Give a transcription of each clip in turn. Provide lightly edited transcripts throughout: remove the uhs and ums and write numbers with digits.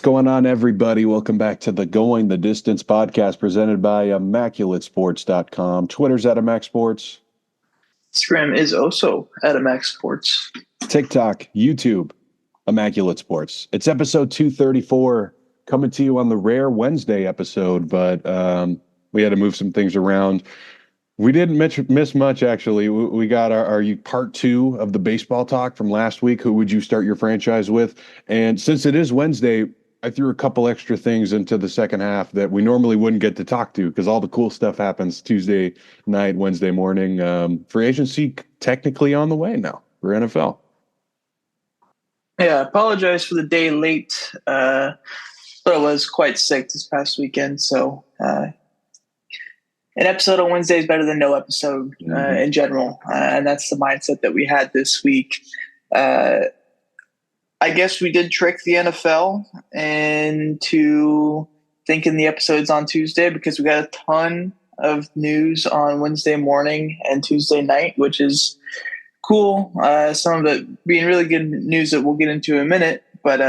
going on, everybody? Welcome back to the Going the Distance podcast presented by ImmaculateSports.com. Twitter's at ImacSports. Instagram is also at ImacSports. TikTok, YouTube, Immaculate Sports. It's episode 234, coming to you on the rare Wednesday episode, but we had to move some things around. We didn't miss much, actually. We got our part two of the baseball talk from last week. Who would you start your franchise with? And since it is Wednesday, I threw a couple extra things into the second half that we normally wouldn't get to talk to because all the cool stuff happens Tuesday night, Wednesday morning. Free agency technically on the way now for NFL. Yeah, apologize for the day late, but I was quite sick this past weekend, so an episode on Wednesday is better than no episode in general, and that's the mindset that we had this week. I guess we did trick the NFL into thinking the episode's on Tuesday because we got a ton of news on Wednesday morning and Tuesday night, which is cool. Some of it being really good news that we'll get into in a minute, but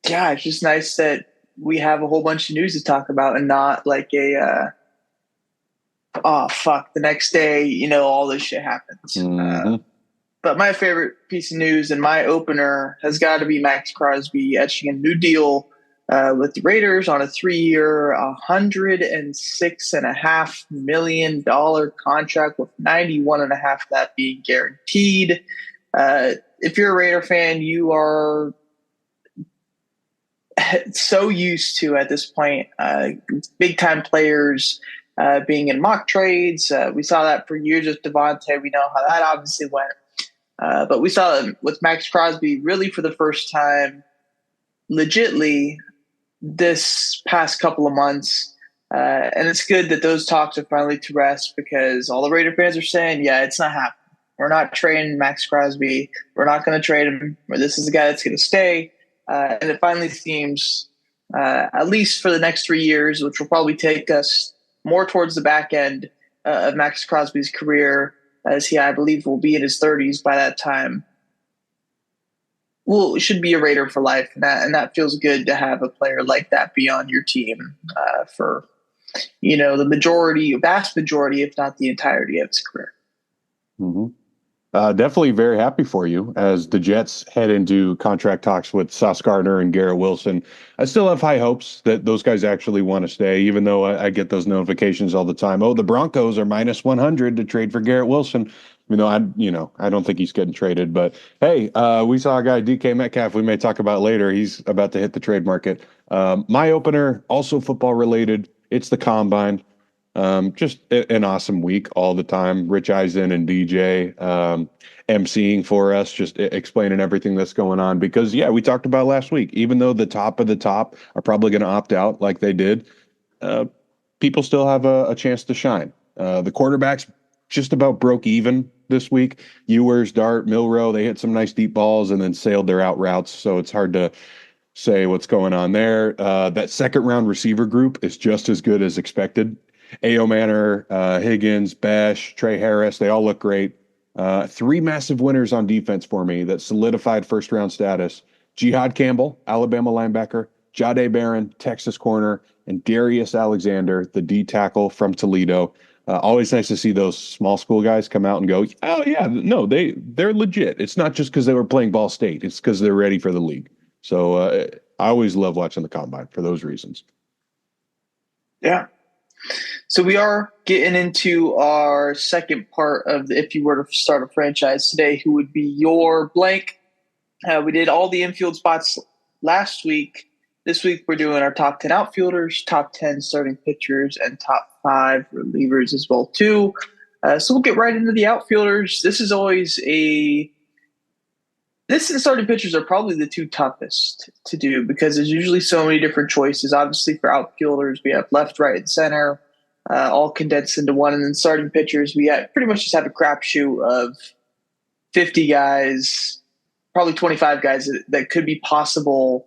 yeah, it's just nice that we have a whole bunch of news to talk about and not like the next day, all this shit happens. But my favorite piece of news and my opener has got to be Max Crosby etching a new deal with the Raiders on a 3-year, $106.5 million contract with 91.5 of that being guaranteed. If you're a Raider fan, you are so used to at this point big time players being in mock trades. We saw that for years with Devontae. We know how that obviously went. But we saw it with Max Crosby really for the first time legitly this past couple of months. And it's good that those talks are finally to rest because all the Raider fans are saying, yeah, it's not happening. We're not trading Max Crosby. We're not going to trade him. This is the guy that's going to stay. And it finally seems, at least for the next 3 years, which will probably take us more towards the back end of Max Crosby's career, as he, I believe, will be in his 30s by that time. Well, should be a Raider for life, and that feels good to have a player like that be on your team for, the vast majority, if not the entirety of his career. Mm-hmm. Definitely very happy for you as the Jets head into contract talks with Sauce Gardner and Garrett Wilson. I still have high hopes that those guys actually want to stay, even though I get those notifications all the time. Oh, the Broncos are minus 100 to trade for Garrett Wilson. I don't think he's getting traded, but hey, we saw a guy, DK Metcalf, we may talk about later. He's about to hit the trade market. My opener, also football related. It's the Combine. Just an awesome week all the time. Rich Eisen and DJ emceeing for us, just explaining everything that's going on. Because, yeah, we talked about last week, even though the top of the top are probably going to opt out like they did, people still have a chance to shine. The quarterbacks just about broke even this week. Ewers, Dart, Milrow, they hit some nice deep balls and then sailed their out routes. So it's hard to say what's going on there. That second round receiver group is just as good as expected. A.O. Manor, Higgins, Bash, Trey Harris, they all look great. 3 massive winners on defense for me that solidified first-round status. Jihad Campbell, Alabama linebacker, Jahdae Barron, Texas corner, and Darius Alexander, the D tackle from Toledo. Always nice to see those small school guys come out and go, oh, yeah, no, they're legit. It's not just because they were playing Ball State. It's because they're ready for the league. So I always love watching the Combine for those reasons. Yeah. So we are getting into our second part of if you were to start a franchise today, who would be your blank? We did all the infield spots last week. This week we're doing our top 10 outfielders, top 10 starting pitchers, and top 5 relievers as well too. So we'll get right into the outfielders. This and starting pitchers are probably the two toughest to do because there's usually so many different choices. Obviously, for outfielders, we have left, right, and center, all condensed into one. And then starting pitchers, we pretty much just have a crapshoot of 50 guys, probably 25 guys that could be possible,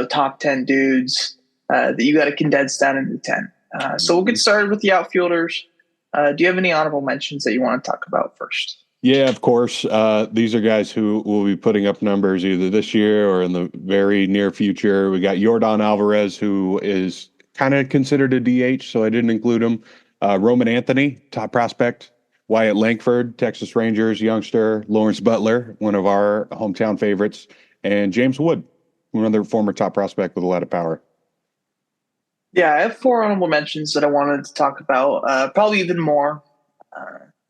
top 10 dudes that you got to condense down into 10. So we'll get started with the outfielders. Do you have any honorable mentions that you want to talk about first? Yeah, of course. These are guys who will be putting up numbers either this year or in the very near future. We got Yordan Alvarez, who is kind of considered a DH, so I didn't include him. Roman Anthony, top prospect. Wyatt Langford, Texas Rangers youngster. Lawrence Butler, one of our hometown favorites. And James Wood, another former top prospect with a lot of power. Yeah, I have four honorable mentions that I wanted to talk about. Probably even more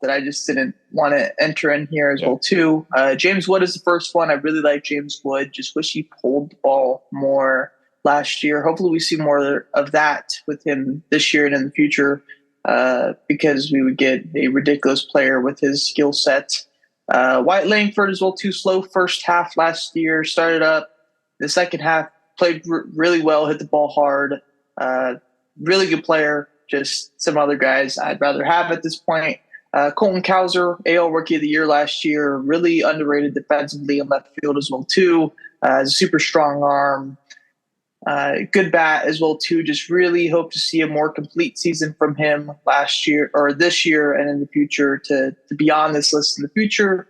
that I just didn't want to enter in here as Yeah. well too. James Wood is the first one. I really like James Wood. Just wish he pulled the ball more last year. Hopefully, we see more of that with him this year and in the future, because we would get a ridiculous player with his skill set. Wyatt Langford as well too. Slow first half last year. Started up the second half. Played really well. Hit the ball hard. Uh, Really good player. Just some other guys I'd rather have at this point. Colton Cowser, AL Rookie of the Year last year, really underrated defensively in left field as well too. Has a super strong arm, good bat as well too. Just really hope to see a more complete season from him last year or this year and in the future to be on this list in the future.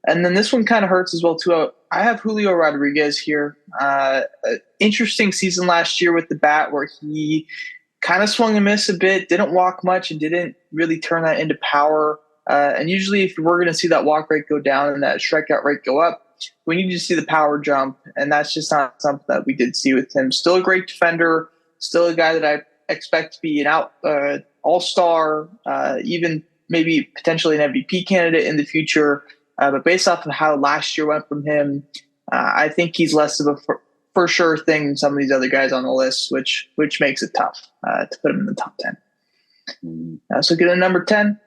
And then this one kind of hurts as well too. I have Julio Rodriguez here. Interesting season last year with the bat where he kind of swung and missed a bit, didn't walk much, and didn't really turn that into power. And usually, if we're going to see that walk rate go down and that strikeout rate go up, we need to see the power jump, and that's just not something that we did see with him. Still a great defender, still a guy that I expect to be an all-star, even maybe potentially an MVP candidate in the future. But based off of how last year went from him, I think he's less of a for sure thing than some of these other guys on the list, which makes it tough to put him in the top 10. So get a number 10.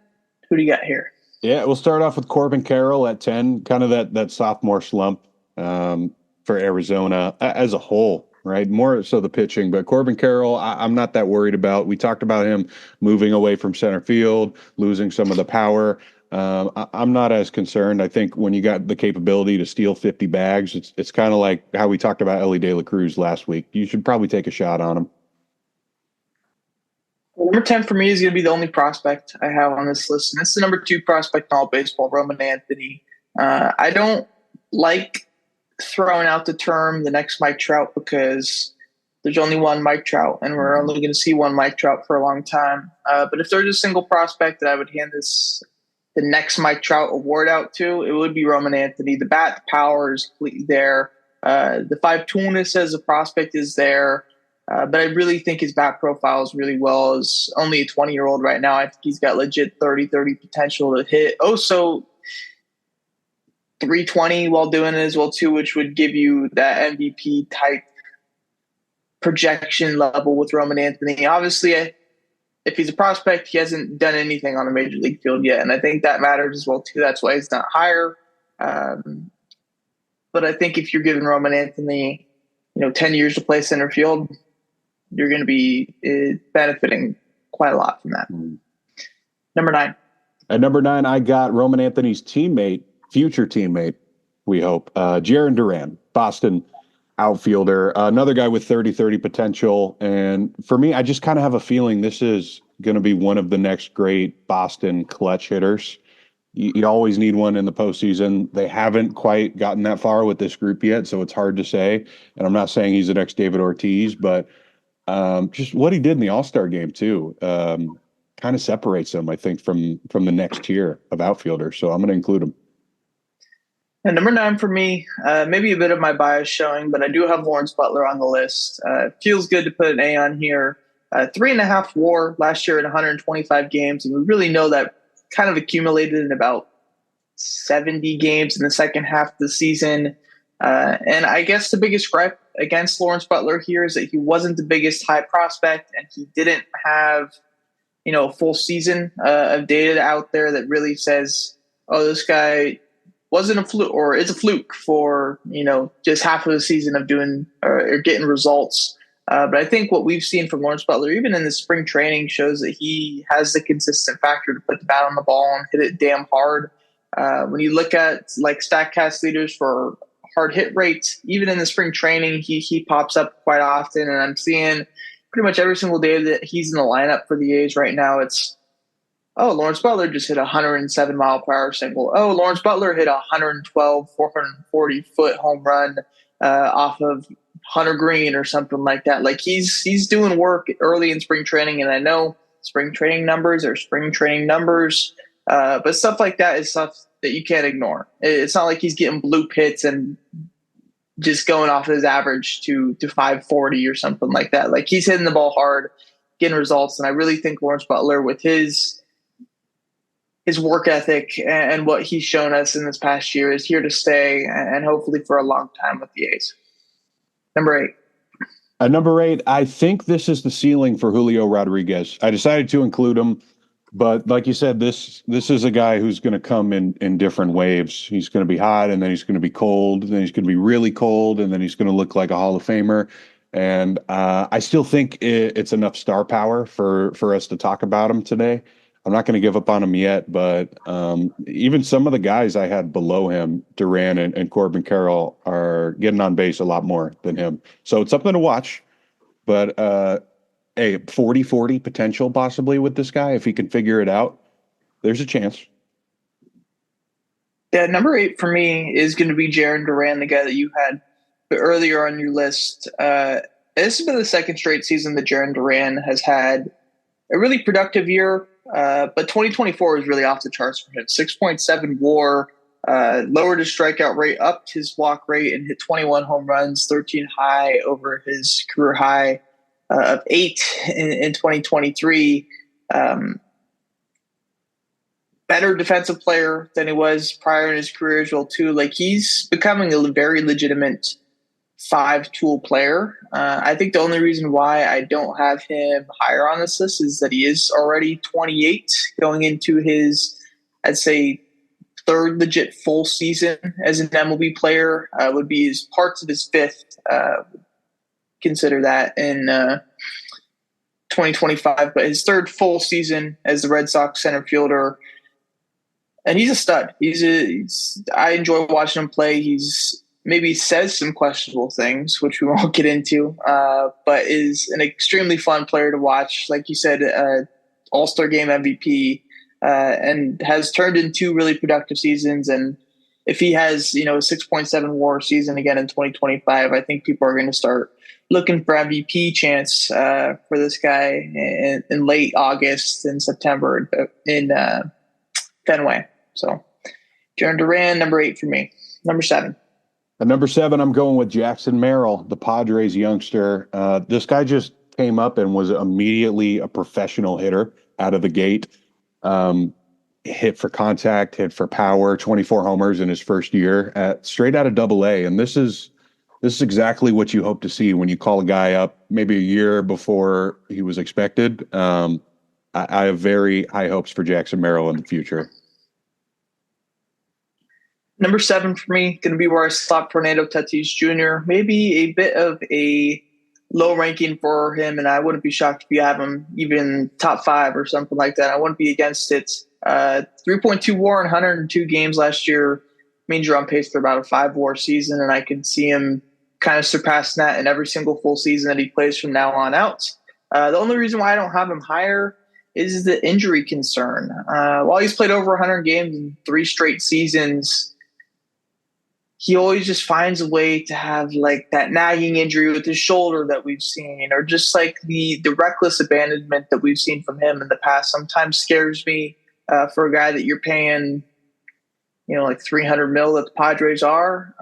Who do you got here? Yeah, we'll start off with Corbin Carroll at 10, kind of that sophomore slump for Arizona as a whole, right? More so the pitching, but Corbin Carroll, I'm not that worried about. We talked about him moving away from center field, losing some of the power. I'm not as concerned. I think when you got the capability to steal 50 bags, it's kind of like how we talked about Ellie De La Cruz last week. You should probably take a shot on him. Well, number 10 for me is going to be the only prospect I have on this list, and it's the number 2 prospect in all baseball, Roman Anthony. I don't like throwing out the term the next Mike Trout because there's only one Mike Trout, and we're only going to see one Mike Trout for a long time. But if there's a single prospect that I would hand the next Mike Trout award out to, it would be Roman Anthony. The bat, the power is completely there. The 5-toolness as a prospect is there. But I really think his bat profile is really well. As only a 20-year-old right now, I think he's got legit 30-30 potential to hit. So 320 while doing it as well too, which would give you that MVP type projection level with Roman Anthony. Obviously, if he's a prospect, he hasn't done anything on a major league field yet, and I think that matters as well too. That's why he's not higher. But I think if you're giving Roman Anthony, 10 years to play center field, you're going to be benefiting quite a lot from that. Number 9. At number 9, I got Roman Anthony's future teammate, we hope, Jarren Duran, Boston outfielder, another guy with 30-30 potential. And for me, I just kind of have a feeling this is going to be one of the next great Boston clutch hitters. You always need one in the postseason. They haven't quite gotten that far with this group yet, so it's hard to say. And I'm not saying he's the next David Ortiz, but just what he did in the All-Star game too kind of separates him, I think, from the next tier of outfielders. So I'm going to include him. And number 9 for me, maybe a bit of my bias showing, but I do have Lawrence Butler on the list. Feels good to put an A on here. 3.5 WAR last year in 125 games, and we really know that kind of accumulated in about 70 games in the second half of the season. And I guess the biggest gripe against Lawrence Butler here is that he wasn't the biggest high prospect, and he didn't have, a full season of data out there that really says, oh, this guy wasn't a fluke or is a fluke for, just half of the season of doing or getting results. But I think what we've seen from Lawrence Butler, even in the spring training, shows that he has the consistent factor to put the bat on the ball and hit it damn hard. When you look at like StatCast leaders for hard hit rates, even in the spring training, he pops up quite often. And I'm seeing pretty much every single day that he's in the lineup for the A's right now. It's Oh, Lawrence Butler just hit a 107-mile-per-hour single. Oh, Lawrence Butler hit a 112, 440-foot home run off of Hunter Green or something like that. Like he's doing work early in spring training, and I know spring training numbers are spring training numbers, but stuff like that is stuff that you can't ignore. It's not like he's getting blue pits and just going off his average to 540 or something like that. Like he's hitting the ball hard, getting results, and I really think Lawrence Butler with his work ethic and what he's shown us in this past year is here to stay and hopefully for a long time with the A's. Number 8. At number 8, I think this is the ceiling for Julio Rodriguez. I decided to include him, but like you said, this is a guy who's going to come in different waves. He's going to be hot, and then he's going to be cold, and then he's going to be really cold, and then he's going to look like a Hall of Famer. And I still think it's enough star power for us to talk about him today. I'm not going to give up on him yet, but even some of the guys I had below him, Duran and Corbin Carroll, are getting on base a lot more than him. So it's something to watch. But a 40-40 potential possibly with this guy. If he can figure it out, there's a chance. Yeah, number 8 for me is going to be Jaron Duran, the guy that you had earlier on your list. This has been the second straight season that Jaron Duran has had a really productive year. But 2024 was really off the charts for him. 6.7 WAR, lowered his strikeout rate, upped his walk rate, and hit 21 home runs, 13 high over his career high of 8 in 2023. Better defensive player than he was prior in his career as well, too. Like he's becoming a very legitimate 5-tool player. I think the only reason why I don't have him higher on this list is that he is already 28, going into his, I'd say, third legit full season as an MLB player. Would be his parts of his fifth. Consider that in 2025, but his third full season as the Red Sox center fielder. And he's a stud. I enjoy watching him play. He's maybe says some questionable things, which we won't get into, but is an extremely fun player to watch. Like you said, All-Star Game MVP, and has turned in 2 really productive seasons. And if he has, a 6.7 WAR season again in 2025, I think people are going to start looking for MVP chance for this guy in late August and September in Fenway. So Jaron Duran, number 8 for me. Number 7. At number 7, I'm going with Jackson Merrill, the Padres youngster. This guy just came up and was immediately a professional hitter out of the gate. Hit for contact, hit for power, 24 homers in his first year, straight out of Double-A. And this is exactly what you hope to see when you call a guy up maybe a year before he was expected. I have very high hopes for Jackson Merrill in the future. Number 7 for me, going to be where I slot Fernando Tatis Jr. Maybe a bit of a low ranking for him, and I wouldn't be shocked if you have him even top 5 or something like that. I wouldn't be against it. 3.2 WAR in 102 games last year means you're on pace for about a 5 WAR season, and I could see him kind of surpassing that in every single full season that he plays from now on out. The only reason why I don't have him higher is the injury concern. While he's played over 100 games in 3 straight seasons, he always just finds a way to have like that nagging injury with his shoulder that we've seen, or just like the reckless abandonment that we've seen from him in the past sometimes scares me for a guy that you're paying, like 300 mil that the Padres are.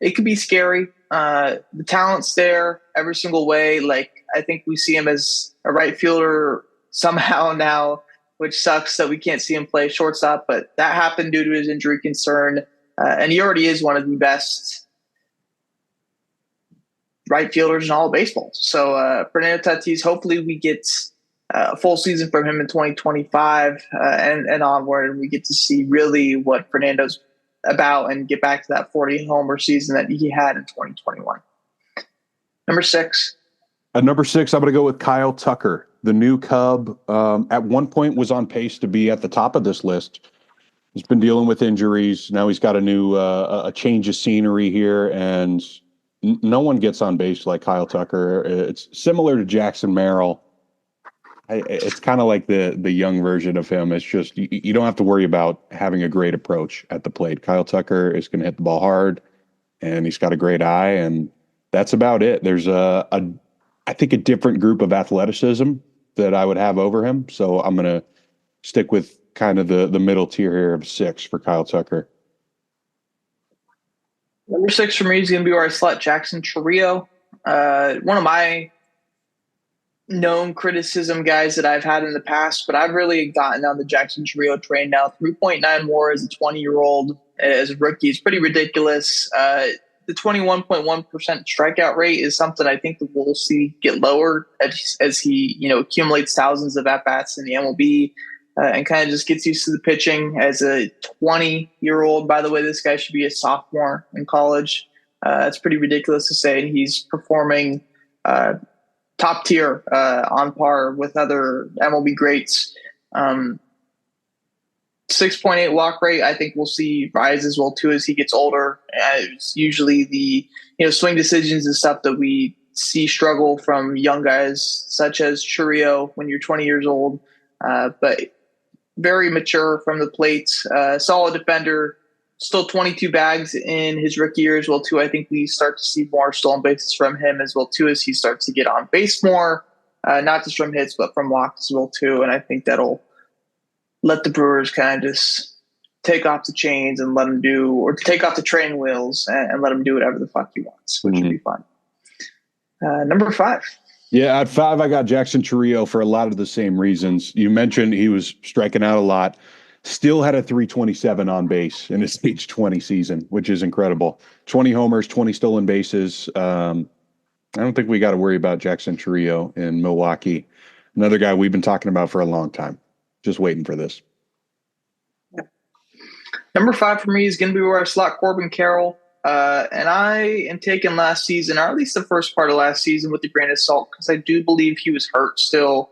It could be scary. The talent's there every single way. Like I think we see him as a right fielder somehow now, which sucks that we can't see him play shortstop, but that happened due to his injury concern. And he already is one of the best right fielders in all of baseball. So Fernando Tatis, hopefully we get a full season from him in 2025 and onward, and we get to see really what Fernando's about and get back to that 40 homer season that he had in 2021. Number 6. At number 6, I'm going to go with Kyle Tucker, the new Cub. At one point was on pace to be at the top of this list. He's been dealing with injuries. Now he's got a new a change of scenery here, and no one gets on base like Kyle Tucker. It's similar to Jackson Merrill. It's kind of like the young version of him. It's just you don't have to worry about having a great approach at the plate. Kyle Tucker is going to hit the ball hard, and he's got a great eye, and that's about it. There's a I think a different group of athleticism that I would have over him. So I'm going to stick with kind of the middle tier here of 6 for Kyle Tucker. Number 6 for me is going to be where I slot Jackson Chourio. One of my known criticism guys that I've had in the past, but I've really gotten on the Jackson Chourio train now. 3.9 WAR as a 20-year-old as a rookie is pretty ridiculous. The 21.1% strikeout rate is something I think that we'll see get lower as he, accumulates thousands of at-bats in the MLB and kind of just gets used to the pitching. As a 20-year-old, by the way, this guy should be a sophomore in college. It's pretty ridiculous to say. And he's performing top tier on par with other MLB greats. 6.8 walk rate, I think we'll see rise as well too as he gets older. It's usually the swing decisions and stuff that we see struggle from young guys such as Chourio when you're 20 years old, but very mature from the plate, solid defender. Still 22 bags in his rookie year as well too. I think we start to see more stolen bases from him as well too as he starts to get on base more, not just from hits but from walks as well too. And I think that'll let the Brewers kind of just take off the chains and let him do, or take off the training wheels and let him do whatever the fuck he wants, which would be fun. Number 5. Yeah, at 5, I got Jackson Chourio for a lot of the same reasons. You mentioned he was striking out a lot, still had a 327 on base in his age 20 season, which is incredible. 20 homers, 20 stolen bases. I don't think we got to worry about Jackson Chourio in Milwaukee. Another guy we've been talking about for a long time. Just waiting for this. Number 5 for me is going to be where I slot Corbin Carroll. And I am taking last season, or at least the first part of last season, with a grain of salt, because I do believe he was hurt still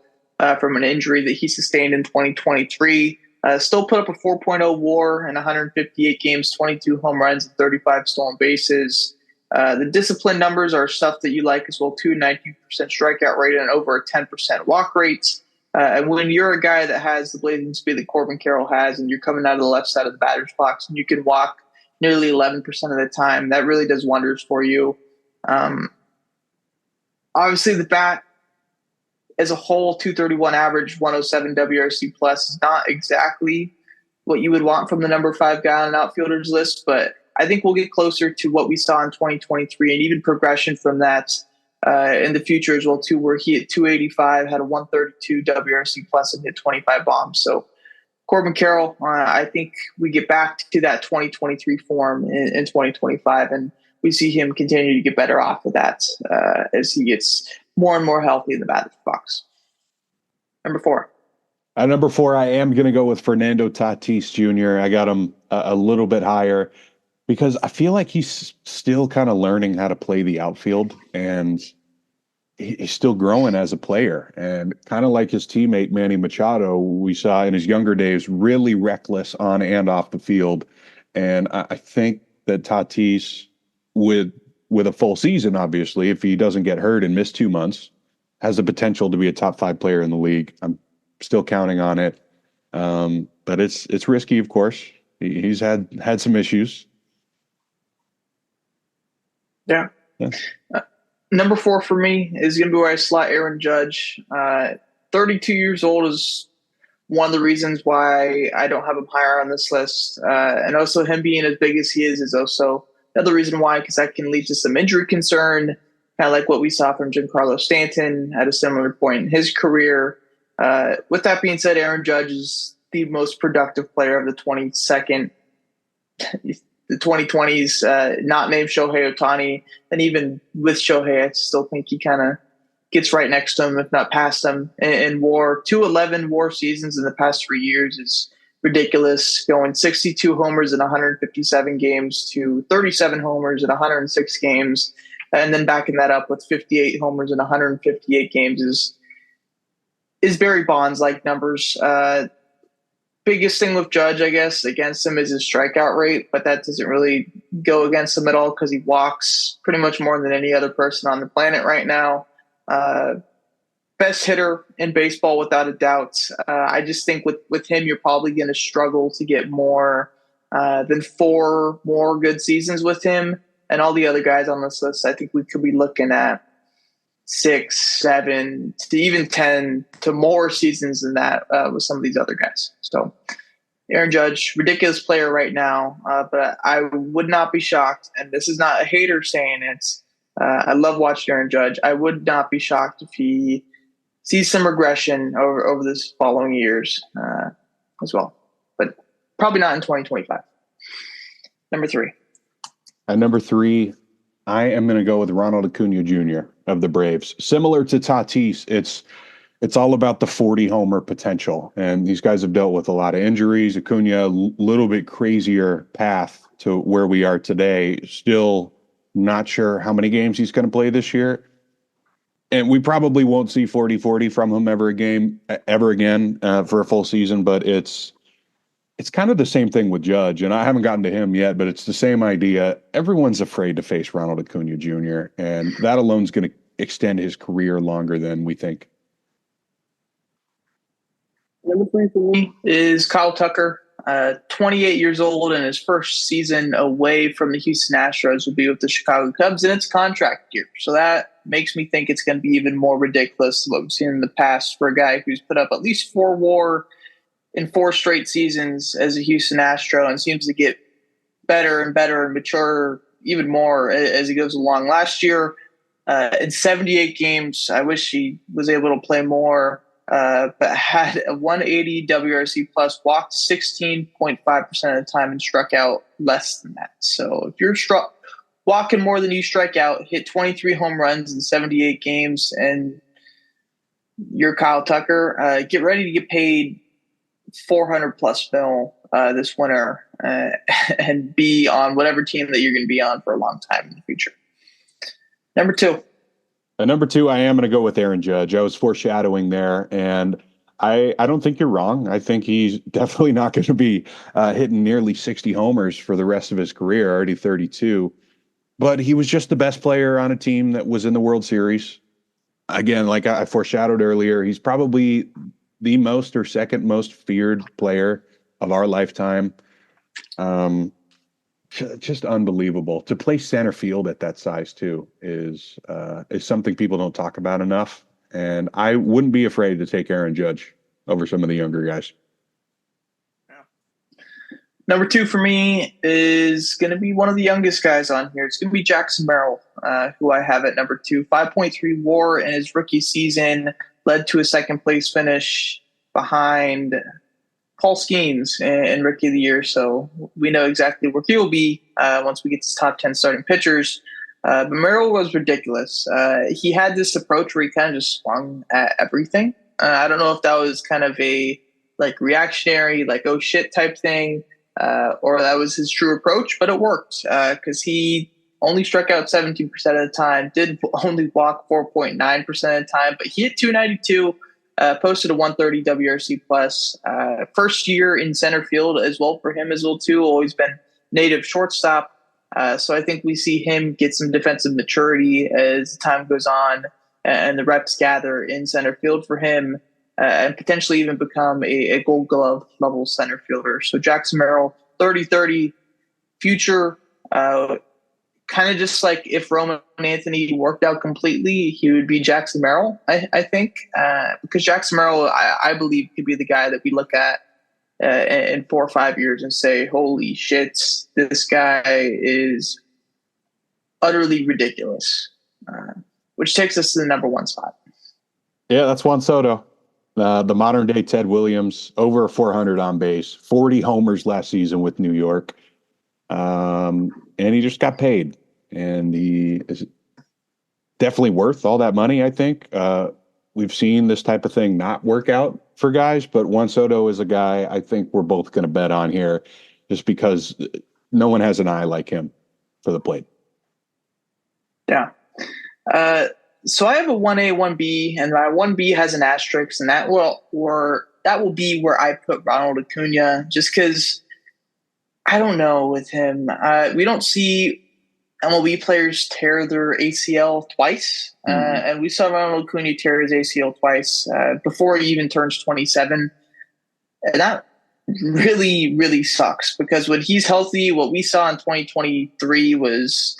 from an injury that he sustained in 2023. Still put up a 4.0 WAR in 158 games, 22 home runs, and 35 stolen bases. The discipline numbers are stuff that you like as well, too. 19% strikeout rate and over a 10% walk rate. And when you're a guy that has the blazing speed that Corbin Carroll has, and you're coming out of the left side of the batter's box, and you can walk nearly 11% of the time, that really does wonders for you. Obviously, the bat as a whole, 231 average, 107 WRC plus, is not exactly what you would want from the number 5 guy on an outfielders list, but I think we'll get closer to what we saw in 2023 and even progression from that in the future as well too, where he hit 285, had a 132 WRC plus, and hit 25 bombs. So Corbin Carroll, I think we get back to that 2023 form in 2025, and we see him continue to get better off of that as he gets more and more healthy in the batter's box. Number 4. At number 4, I am going to go with Fernando Tatis Jr. I got him a little bit higher because I feel like he's still kind of learning how to play the outfield, and he's still growing as a player. And kind of like his teammate Manny Machado, we saw in his younger days, really reckless on and off the field. And I think that Tatis, with a full season, obviously, if he doesn't get hurt and miss 2 months, has the potential to be a top 5 player in the league. I'm still counting on it. But it's risky, of course. He's had some issues. Yeah. Number 4 for me is going to be where I slot Aaron Judge. 32 years old is one of the reasons why I don't have him higher on this list. And also him being as big as he is also another reason why, because that can lead to some injury concern, kind of like what we saw from Giancarlo Stanton at a similar point in his career. With that being said, Aaron Judge is the most productive player of the 2020s, not named Shohei Ohtani. And even with Shohei, I still think he kind of gets right next to him, if not past him. In WAR, 211 WAR seasons in the past 3 years is ridiculous, going 62 homers in 157 games to 37 homers in 106 games. And then backing that up with 58 homers in 158 games is Barry Bonds-like numbers. Biggest thing with Judge, I guess, against him is his strikeout rate, but that doesn't really go against him at all because he walks pretty much more than any other person on the planet right now. best hitter in baseball without a doubt. I just think with him, you're probably going to struggle to get more than 4 more good seasons with him. And all the other guys on this list, I think we could be looking at 6, 7, to even 10 to more seasons than that with some of these other guys. So Aaron Judge, ridiculous player right now, but I would not be shocked. And this is not a hater saying it. I love watching Aaron Judge. I would not be shocked if he sees some regression over this following years as well, but probably not in 2025. Number 3. At number 3, I am going to go with Ronald Acuna Jr. of the Braves. Similar to Tatis, it's all about the 40 homer potential, and these guys have dealt with a lot of injuries. Acuna, a little bit crazier path to where we are today. Still not sure how many games he's going to play this year. And we probably won't see 40-40 from him ever again for a full season, but it's kind of the same thing with Judge, and I haven't gotten to him yet, but it's the same idea. Everyone's afraid to face Ronald Acuna Jr., and that alone is going to extend his career longer than we think. Number 3 for me is Kyle Tucker, 28 years old, and his first season away from the Houston Astros will be with the Chicago Cubs, and it's contract year. So that makes me think it's going to be even more ridiculous than what we've seen in the past for a guy who's put up at least 4 WAR in 4 straight seasons as a Houston Astro and seems to get better and better and mature even more as he goes along. Last year, in 78 games, I wish he was able to play more, but had a 180 WRC plus, walked 16.5% of the time and struck out less than that. So if you're walking more than you strike out, hit 23 home runs in 78 games, and you're Kyle Tucker, get ready to get paid 400 plus mil this winter and be on whatever team that you're going to be on for a long time in the future. Number 2. At number 2, I am going to go with Aaron Judge. I was foreshadowing there, and I don't think you're wrong. I think he's definitely not going to be hitting nearly 60 homers for the rest of his career, already 32. But he was just the best player on a team that was in the World Series. Again, like I foreshadowed earlier, he's probably the most or second most feared player of our lifetime. Just unbelievable. To play center field at that size too is something people don't talk about enough. And I wouldn't be afraid to take Aaron Judge over some of the younger guys. Number 2 for me is going to be one of the youngest guys on here. It's going to be Jackson Merrill, who I have at number 2. 5.3 WAR in his rookie season, led to a second place finish behind Paul Skeens in Rookie of the Year. So we know exactly where he will be once we get to top 10 starting pitchers. But Merrill was ridiculous. He had this approach where he kind of just swung at everything. I don't know if that was kind of a reactionary, oh shit type thing, or that was his true approach, but it worked because he only struck out 17% of the time, did only walk 4.9% of the time, but he hit 292, posted a 130 WRC plus. First year in center field as well for him as well too. Always been native shortstop. So I think we see him get some defensive maturity as time goes on and the reps gather in center field for him, and potentially even become a Gold Glove level center fielder. So Jackson Merrill, 30-30 future, kind of just like if Roman Anthony worked out completely, he would be Jackson Merrill, I think, because Jackson Merrill, I believe, could be the guy that we look at in 4 or 5 years and say, holy shit, this guy is utterly ridiculous, which takes us to the number 1 spot. Yeah, that's Juan Soto, the modern day Ted Williams, over 400 on base, 40 homers last season with New York. And he just got paid, and he is definitely worth all that money. I think we've seen this type of thing not work out for guys, but Juan Soto is a guy I think we're both going to bet on here just because no one has an eye like him for the plate. Yeah. So I have a 1A, 1B, and my 1B has an asterisk, and that will be where I put Ronald Acuna, just because I don't know with him. We don't see MLB players tear their ACL twice, Mhm. and we saw Ronald Acuna tear his ACL twice before he even turns 27. And that really, really sucks because when he's healthy, what we saw in 2023 was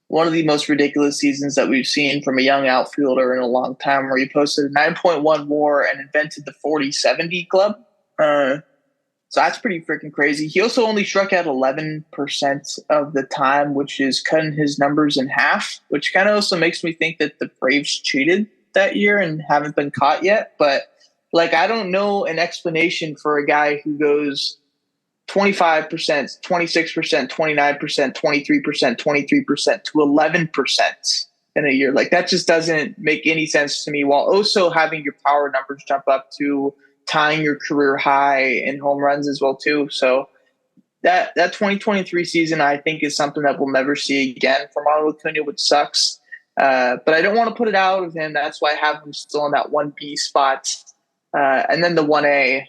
one of the most ridiculous seasons that we've seen from a young outfielder in a long time, where he posted a 9.1 WAR and invented the 40-70 club. So that's pretty freaking crazy. He also only struck out 11% of the time, which is cutting his numbers in half, which kind of also makes me think that the Braves cheated that year and haven't been caught yet. But like, I don't know an explanation for a guy who goes 25%, 26%, 29%, 23%, 23% to 11% in a year. Like, that just doesn't make any sense to me, while also having your power numbers jump up to tying your career high in home runs as well too. So that 2023 season, I think, is something that we'll never see again from Ronald Acuna, which sucks. But I don't want to put it out of him. That's why I have him still in that 1B spot. And then the 1A,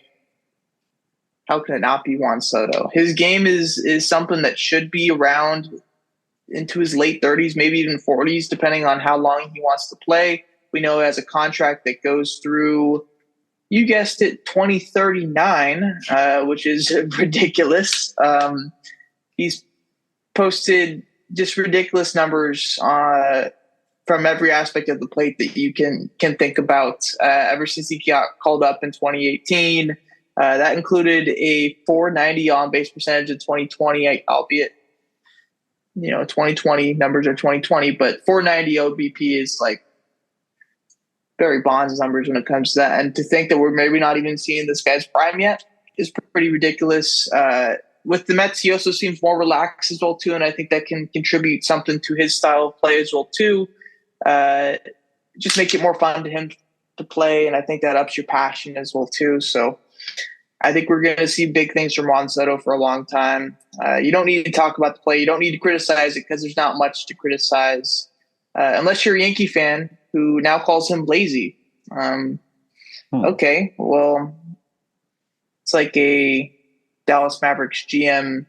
how can it not be Juan Soto? His game is something that should be around into his late 30s, maybe even 40s, depending on how long he wants to play. We know he has a contract that goes through, you guessed it, 2039, which is ridiculous. He's posted just ridiculous numbers from every aspect of the plate that you can think about ever since he got called up in 2018. That included a 490 on base percentage in 2020, albeit 2020 numbers are 2020, but 490 OBP is like Barry Bonds numbers when it comes to that. And to think that we're maybe not even seeing this guy's prime yet is pretty ridiculous. With the Mets, he also seems more relaxed as well too, and I think that can contribute something to his style of play as well too. Just make it more fun to him to play, and I think that ups your passion as well too. So I think we're going to see big things from Juan Soto for a long time. You don't need to talk about the play. You don't need to criticize it because there's not much to criticize, unless you're a Yankee fan who now calls him lazy. Okay, well, it's like a Dallas Mavericks GM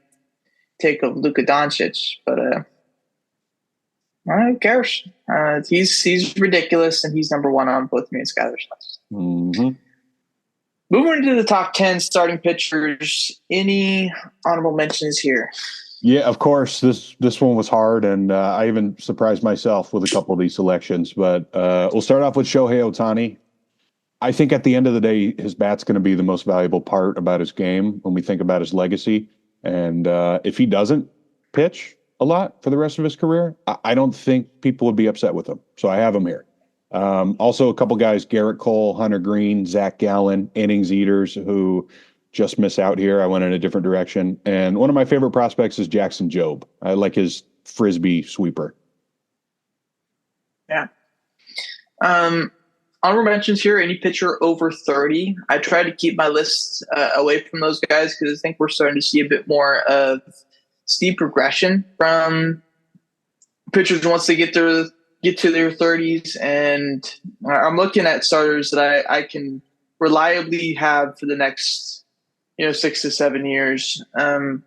take of Luka Doncic, but who cares? He's ridiculous, and he's number one on both me and Skyler's list. Mm-hmm. Moving into the top 10 starting pitchers, any honorable mentions here? Yeah, of course. This one was hard, and I even surprised myself with a couple of these selections. But we'll start off with Shohei Ohtani. I think at the end of the day, his bat's going to be the most valuable part about his game when we think about his legacy. And if he doesn't pitch a lot for the rest of his career, I don't think people would be upset with him. So I have him here. Also, a couple guys: Garrett Cole, Hunter Green, Zach Gallen, innings eaters who just miss out here. I went in a different direction. And one of my favorite prospects is Jackson Jobe. I like his frisbee sweeper. Yeah. Honorable mentions here: any pitcher over 30. I try to keep my list away from those guys because I think we're starting to see a bit more of steep progression from pitchers once they get to their 30s. And I'm looking at starters that I can reliably have for the next 6 to 7 years. I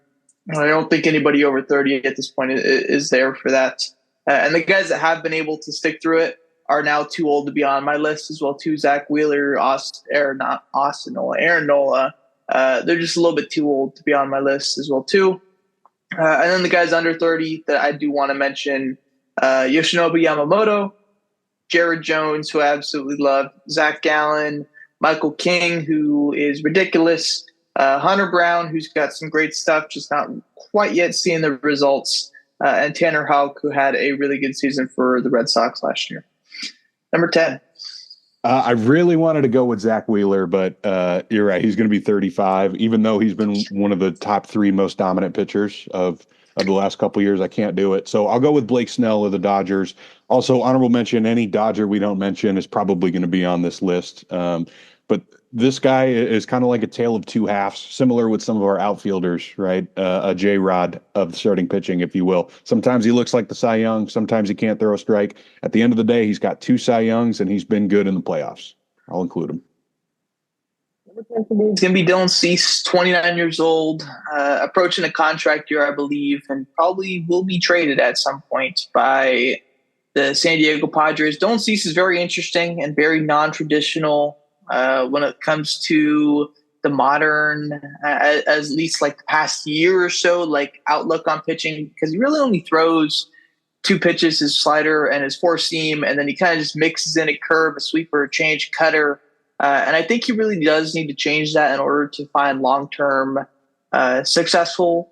don't think anybody over 30 at this point is there for that. And the guys that have been able to stick through it are now too old to be on my list as well too. Zach Wheeler, Aaron Nola. They're just a little bit too old to be on my list as well too. And then the guys under 30 that I do want to mention: Yoshinobu Yamamoto, Jared Jones, who I absolutely love, Zach Gallen, Michael King, who is ridiculous, Hunter Brown, who's got some great stuff, just not quite yet seeing the results, and Tanner Houck, who had a really good season for the Red Sox last year. Number 10. I really wanted to go with Zach Wheeler, but you're right. He's going to be 35, even though he's been one of the top 3 most dominant pitchers of the last couple of years. I can't do it. So I'll go with Blake Snell of the Dodgers. Also, honorable mention: any Dodger we don't mention is probably going to be on this list. But this guy is kind of like a tale of two halves, similar with some of our outfielders, right? A J-Rod of the starting pitching, if you will. Sometimes he looks like the Cy Young. Sometimes he can't throw a strike. At the end of the day, he's got 2 Cy Youngs, and he's been good in the playoffs. I'll include him. It's going to be Dylan Cease, 29 years old, approaching a contract year, I believe, and probably will be traded at some point by the San Diego Padres. Dylan Cease is very interesting and very non-traditional when it comes to the modern, at least like the past year or so, like outlook on pitching, because he really only throws two pitches, his slider and his four seam, and then he kind of just mixes in a curve, a sweeper, a change, cutter. And I think he really does need to change that in order to find long-term successful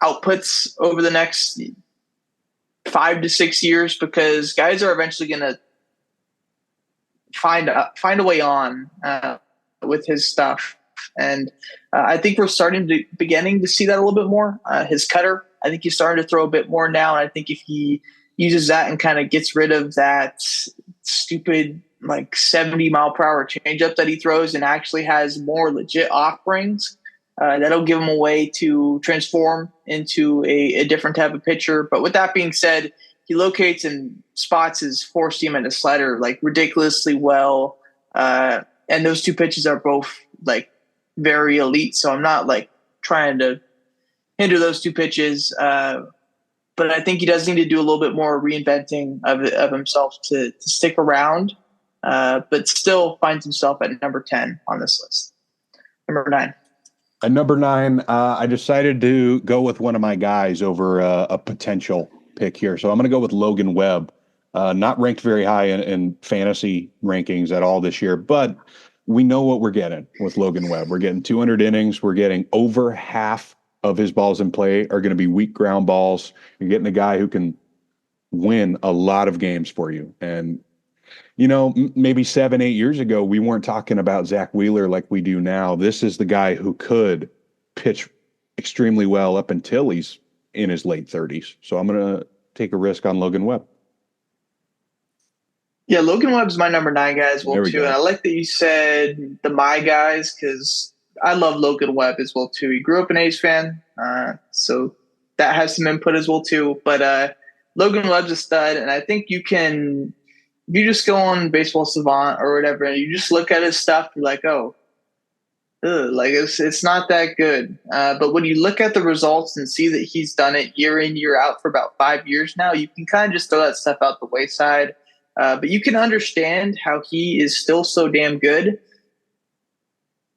outputs over the next 5 to 6 years, because guys are eventually going to find a way on with his stuff. And I think we're beginning to see that a little bit more. His cutter, I think he's starting to throw a bit more now. And I think if he uses that and kind of gets rid of that stupid like 70-mile-per-hour changeup that he throws and actually has more legit offerings, that'll give him a way to transform into a different type of pitcher. But with that being said, he locates and spots his four seam and his slider like ridiculously well. And those two pitches are both like very elite. So I'm not like trying to hinder those two pitches. But I think he does need to do a little bit more reinventing of himself to stick around, but still finds himself at number 10 on this list. Number 9. At number 9, I decided to go with one of my guys over a potential pick here. So I'm going to go with Logan Webb. Not ranked very high in fantasy rankings at all this year, but we know what we're getting with Logan Webb. We're getting 200 innings. We're getting over half of his balls in play are going to be weak ground balls. You're getting a guy who can win a lot of games for you. And, you know, maybe 7-8 years ago, we weren't talking about Zach Wheeler like we do now. This is the guy who could pitch extremely well up until he's in his late 30s. So I'm going to take a risk on Logan Webb. Yeah, Logan Webb's my number 9 guy as well, too. And I like that you said the my guys, because I love Logan Webb as well, too. He grew up an A's fan, so that has some input as well, too. But Logan Webb's a stud, and I think you just go on Baseball Savant or whatever, and you just look at his stuff, you're like, oh, like it's not that good. But when you look at the results and see that he's done it year in, year out for about 5 years now, you can kind of just throw that stuff out the wayside. But you can understand how he is still so damn good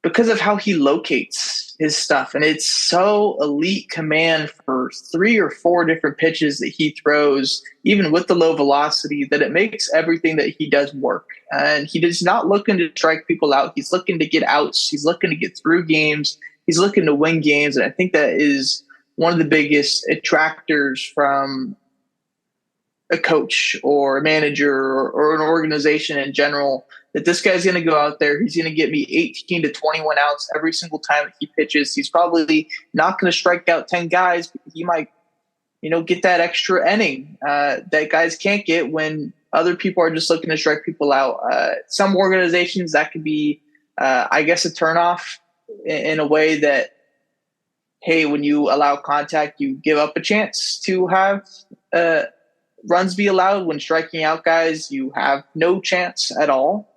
because of how he locates his stuff. And it's so elite command for 3 or 4 different pitches that he throws, even with the low velocity, that it makes everything that he does work. And he is not looking to strike people out. He's looking to get outs. He's looking to get through games. He's looking to win games. And I think that is one of the biggest attractors from a coach or a manager or an organization in general, that this guy's going to go out there. He's going to get me 18 to 21 outs every single time that he pitches. He's probably not going to strike out 10 guys, but he might, get that extra inning that guys can't get when other people are just looking to strike people out. Some organizations that could be, I guess, a turnoff in a way that, hey, when you allow contact, you give up a chance to have runs be allowed. When striking out guys, you have no chance at all.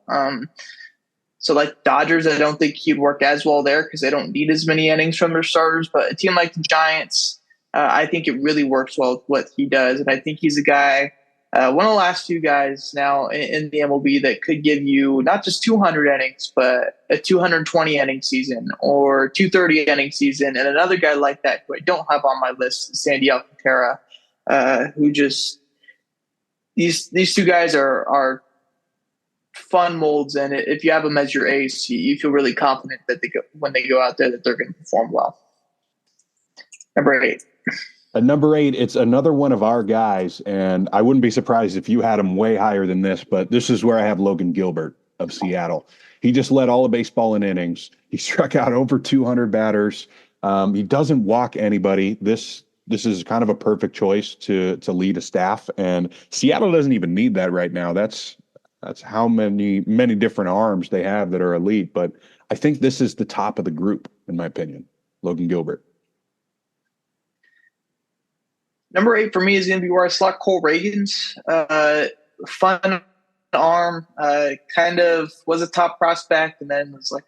So like Dodgers, I don't think he'd work as well there because they don't need as many innings from their starters. But a team like the Giants, I think it really works well with what he does. And I think he's a guy, one of the last few guys now in the MLB that could give you not just 200 innings, but a 220 inning season or 230 inning season. And another guy like that who I don't have on my list is Sandy Alcantara, who just these two guys are fun molds, and if you have them as your ace, you feel really confident that when they go out there that they're going to perform well. Number 8. At number 8, it's another one of our guys, and I wouldn't be surprised if you had him way higher than this, but this is where I have Logan Gilbert of Seattle. He just led all of baseball in innings. He struck out over 200 batters. He doesn't walk anybody. This is kind of a perfect choice to lead a staff, and Seattle doesn't even need that right now. That's how many different arms they have that are elite. But I think this is the top of the group, in my opinion. Logan Gilbert. Number 8 for me is going to be where I slot Cole Reagans. Fun arm, kind of was a top prospect, and then was like,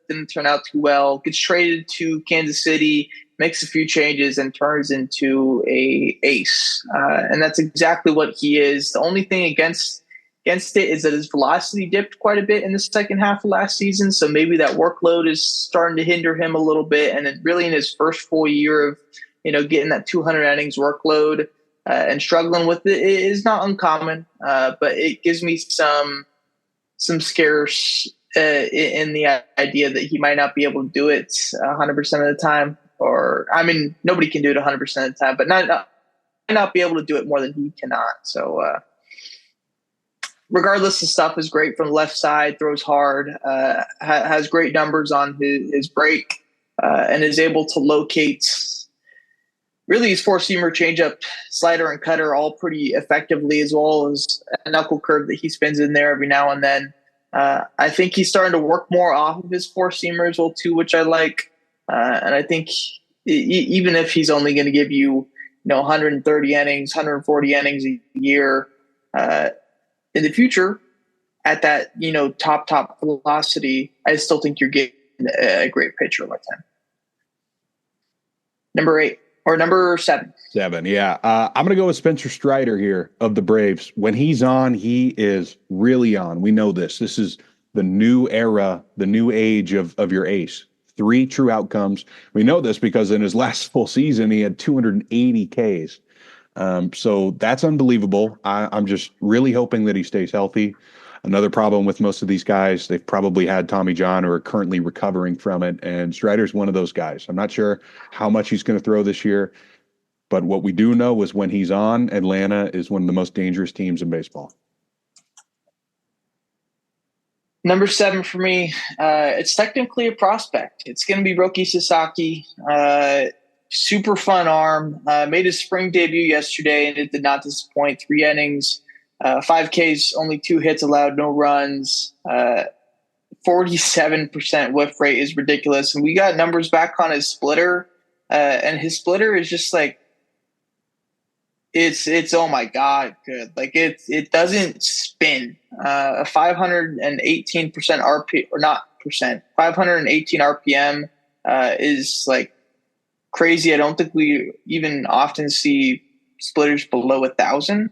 didn't turn out too well. Gets traded to Kansas City, makes a few changes, and turns into a ace. And that's exactly what he is. The only thing against it is that his velocity dipped quite a bit in the second half of last season. So maybe that workload is starting to hinder him a little bit. And then really in his first full year of, getting that 200 innings workload and struggling with it is not uncommon. But it gives me some scares in the idea that he might not be able to do it 100% of the time. Nobody can do it 100% of the time, but not be able to do it more than he cannot. So, regardless, the stuff is great from the left side, throws hard, has great numbers on his break, and is able to locate really his four-seamer, changeup, slider, and cutter all pretty effectively, as well as a knuckle curve that he spins in there every now and then. I think he's starting to work more off of his four-seamer as well, too, which I like. And I think even if he's only going to give you, 130 innings, 140 innings a year, in the future, at that top velocity, I still think you're getting a great pitcher like him. Number 7. 7, yeah. I'm going to go with Spencer Strider here of the Braves. When he's on, he is really on. We know this. This is the new era, the new age of your ace. 3 true outcomes. We know this because in his last full season, he had 280 Ks. So that's unbelievable. I'm just really hoping that he stays healthy. Another problem with most of these guys, they've probably had Tommy John or are currently recovering from it. And Strider's one of those guys. I'm not sure how much he's going to throw this year, but what we do know is when he's on, Atlanta is one of the most dangerous teams in baseball. Number 7 for me, it's technically a prospect. It's going to be Roki Sasaki. Super fun arm. Made his spring debut yesterday, and it did not disappoint. 3 innings, 5 Ks, only 2 hits allowed, no runs. 47% whiff rate is ridiculous. And we got numbers back on his splitter, and his splitter is just like, it's oh my god good. Like it doesn't spin. A 518% RP or not percent 518 RPM is like crazy. I don't think we even often see splitters below 1,000.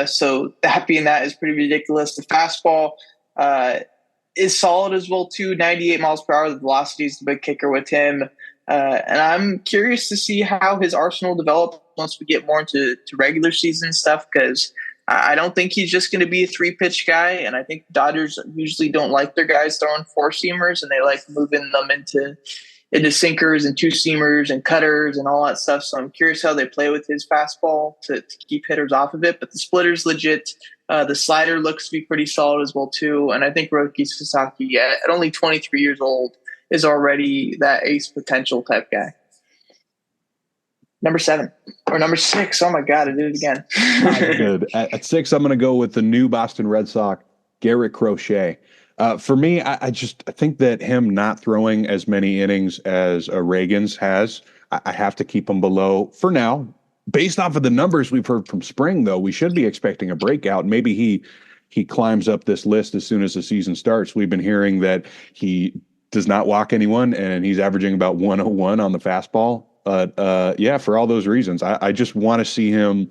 So that being that is pretty ridiculous. The fastball is solid as well too. 98 miles per hour. The velocity is the big kicker with him. And I'm curious to see how his arsenal develops once we get more into regular season stuff, because I don't think he's just going to be a 3-pitch guy. And I think Dodgers usually don't like their guys throwing 4-seamers, and they like moving them into sinkers and 2-seamers and cutters and all that stuff. So I'm curious how they play with his fastball to keep hitters off of it. But the splitter's legit. The slider looks to be pretty solid as well too. And I think Roki Sasaki, at only 23 years old, is already that ace potential type guy. Number 7 or number 6. Oh my God, I did it again. Good. At 6, I'm going to go with the new Boston Red Sox, Garrett Crochet. For me, I think that him not throwing as many innings as Reagan's has, I have to keep him below for now. Based off of the numbers we've heard from spring, though, we should be expecting a breakout. Maybe he climbs up this list as soon as the season starts. We've been hearing that he does not walk anyone, and he's averaging about 101 on the fastball. But for all those reasons, I just want to see him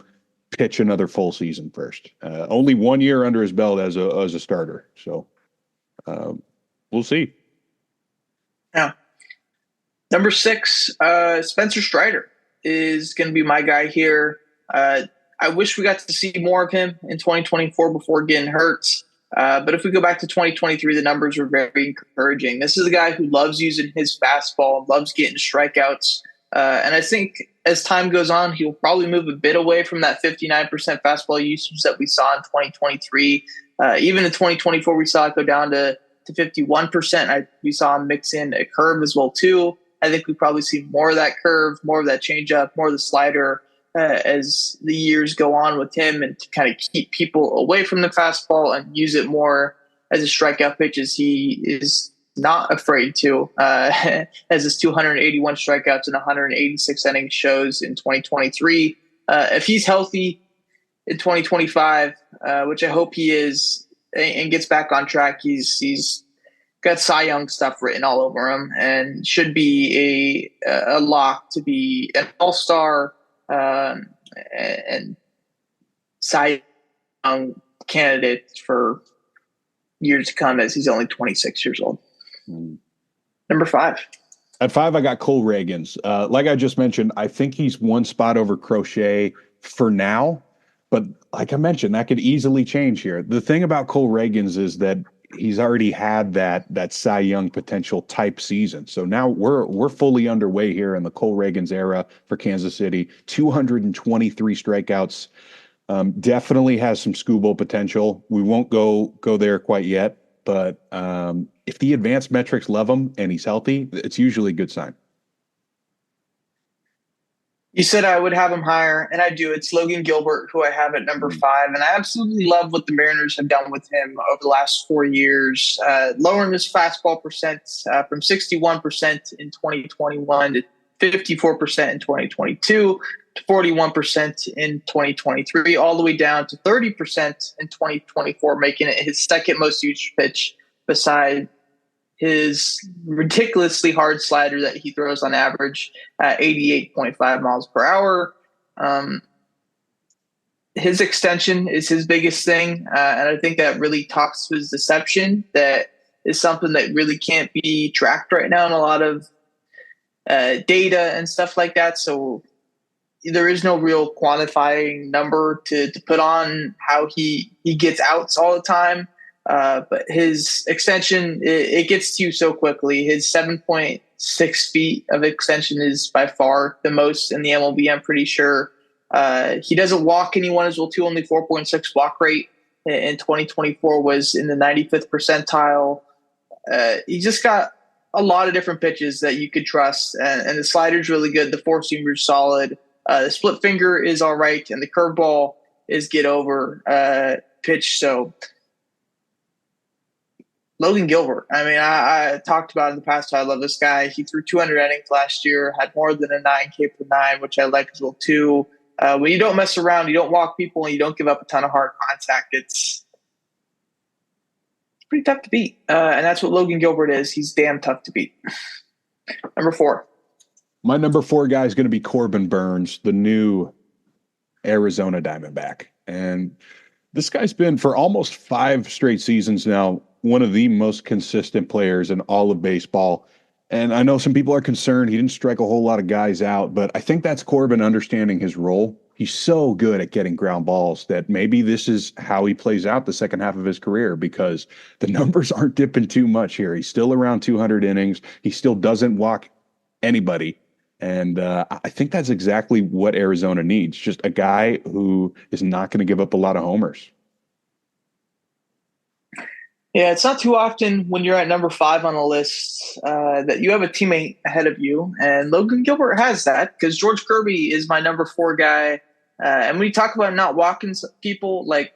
pitch another full season first. Only 1 year under his belt as a starter, so we'll see. Yeah. Number 6, Spencer Strider is going to be my guy here. I wish we got to see more of him in 2024 before getting hurt. But if we go back to 2023, the numbers were very encouraging. This is a guy who loves using his fastball, loves getting strikeouts. And I think as time goes on, he'll probably move a bit away from that 59% fastball usage that we saw in 2023. Even in 2024, we saw it go down to 51%. We saw him mix in a curve as well, too. I think we probably see more of that curve, more of that changeup, more of the slider as the years go on with him, and to kind of keep people away from the fastball and use it more as a strikeout pitch, as he is not afraid to, as his 281 strikeouts and 186 innings shows in 2023. If he's healthy in 2025, which I hope he is, and gets back on track, he's got Cy Young stuff written all over him, and should be a lock to be an all-star and Cy Young candidate for years to come, as he's only 26 years old. Number 5. At 5, I got Cole Reagans. Like I just mentioned, I think he's one spot over Crochet for now. But like I mentioned, that could easily change here. The thing about Cole Reagans is that he's already had that Cy Young potential type season. So now we're fully underway here in the Cole Reagans era for Kansas City. 223 strikeouts. Definitely has some Scooble potential. We won't go there quite yet, but if the advanced metrics love him and he's healthy, it's usually a good sign. You said I would have him higher, and I do. It's Logan Gilbert, who I have at number 5, and I absolutely love what the Mariners have done with him over the last 4 years, lowering his fastball percent from 61% in 2021 to 54% in 2022 to 41% in 2023, all the way down to 30% in 2024, making it his second most used pitch beside his ridiculously hard slider that he throws on average at 88.5 miles per hour. His extension is his biggest thing, and I think that really talks to his deception. That is something that really can't be tracked right now in a lot of data and stuff like that. So there is no real quantifying number to put on how he gets outs all the time. But his extension, it gets to you so quickly. His 7.6 feet of extension is by far the most in the MLB, I'm pretty sure. He doesn't walk anyone as well, too. Only 4.6 walk rate in 2024 was in the 95th percentile. He just got a lot of different pitches that you could trust. And the slider's really good. The four-seamer's solid. The split finger is all right. And the curveball is get over pitch. So Logan Gilbert. I mean, I talked about in the past how I love this guy. He threw 200 innings last year, had more than a 9K per 9, which I like as well, too. When you don't mess around, you don't walk people, and you don't give up a ton of hard contact, it's pretty tough to beat. And that's what Logan Gilbert is. He's damn tough to beat. Number 4. My number 4 guy is going to be Corbin Burns, the new Arizona Diamondback. And this guy's been, for almost 5 straight seasons now, one of the most consistent players in all of baseball. And I know some people are concerned he didn't strike a whole lot of guys out, but I think that's Corbin understanding his role. He's so good at getting ground balls that maybe this is how he plays out the second half of his career, because the numbers aren't dipping too much here. He's still around 200 innings. He still doesn't walk anybody. And I think that's exactly what Arizona needs. Just a guy who is not going to give up a lot of homers. Yeah, it's not too often when you're at number 5 on a list that you have a teammate ahead of you. And Logan Gilbert has that, because George Kirby is my number 4 guy. And when you talk about not walking people, like,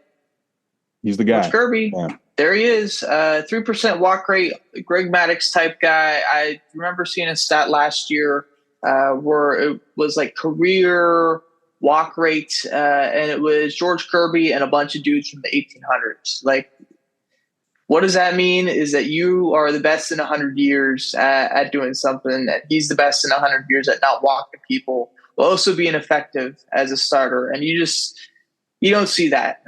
he's the guy. George Kirby, yeah. There he is. 3% walk rate, Greg Maddux type guy. I remember seeing a stat last year where it was like career walk rate, and it was George Kirby and a bunch of dudes from the 1800s. Like, what does that mean? Is that you are the best in 100 years at doing something, and he's the best in 100 years at not walking people, while also being effective as a starter. And you don't see that.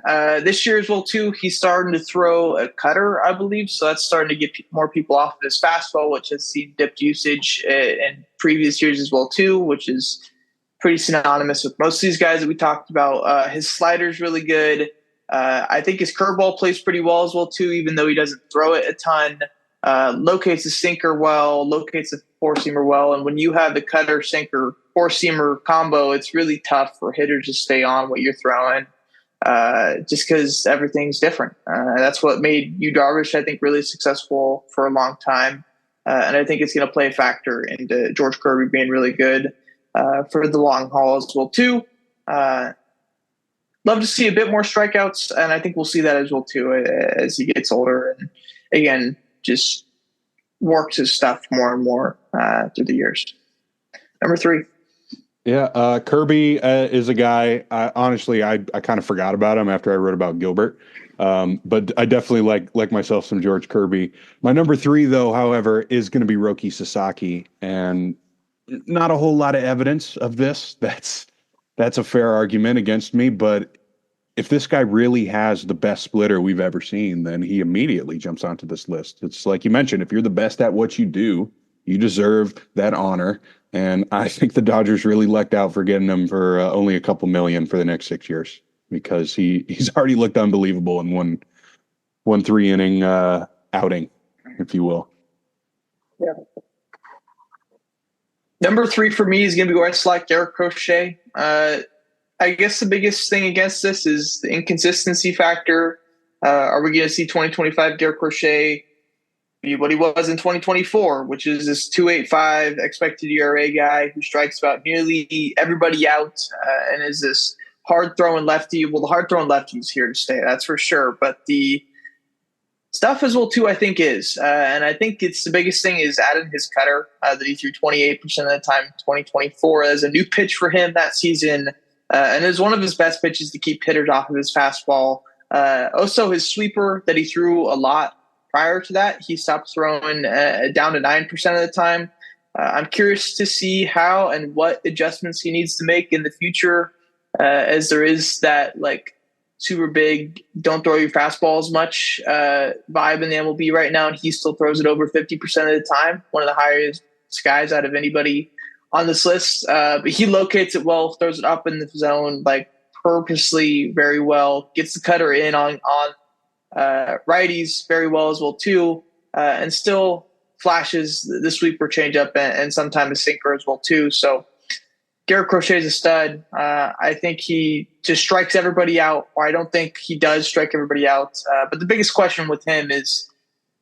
This year as well, too, he's starting to throw a cutter, I believe. So that's starting to get more people off of his fastball, which has seen dipped usage in previous years as well, too, which is pretty synonymous with most of these guys that we talked about. His slider's really good. I think his curveball plays pretty well as well, too, even though he doesn't throw it a ton. Locates the sinker well, locates the four-seamer well. And when you have the cutter, sinker, four-seamer combo, it's really tough for hitters to stay on what you're throwing, just because everything's different. That's what made Yu Darvish, I think, really successful for a long time. And I think it's going to play a factor into George Kirby being really good for the long haul as well, too. Love to see a bit more strikeouts, and I think we'll see that as well, too, as he gets older and, again, just works his stuff more and more through the years. Number 3. Yeah, Kirby is a guy, honestly, I kind of forgot about him after I wrote about Gilbert. But I definitely like myself some George Kirby. My number three, though, however, is going to be Roki Sasaki, and not a whole lot of evidence of this. That's a fair argument against me, but if this guy really has the best splitter we've ever seen, then he immediately jumps onto this list. It's like you mentioned, if you're the best at what you do, you deserve that honor. And I think the Dodgers really lucked out for getting him for only a couple million for the next 6 years because he's already looked unbelievable in one 3 inning outing, if you will. Yeah. Number three for me is going to be where I select Garrett Crochet. I guess the biggest thing against this is the inconsistency factor. Are we going to see 2025 Garrett Crochet be what he was in 2024, which is this 2.85 expected ERA guy who strikes about nearly everybody out and is this hard throwing lefty? Well, the hard throwing lefty is here to stay, that's for sure. But the stuff as well too, I think is, and I think it's the biggest thing is adding his cutter that he threw 28% of the time in 2024 as a new pitch for him that season. And it was one of his best pitches to keep hitters off of his fastball. Also, his sweeper that he threw a lot prior to that, he stopped throwing down to 9% of the time. I'm curious to see how and what adjustments he needs to make in the future, as there is that like super big, don't throw your fastball as much vibe in the MLB right now, and he still throws it over 50% of the time, one of the highest guys out of anybody on this list, but he locates it well, throws it up in the zone, like purposely very well, gets the cutter in on righties very well as well too, and still flashes the sweeper changeup and sometimes a sinker as well too. So Garrett Crochet is a stud. I think he just strikes everybody out, or I don't think he does strike everybody out. But the biggest question with him is,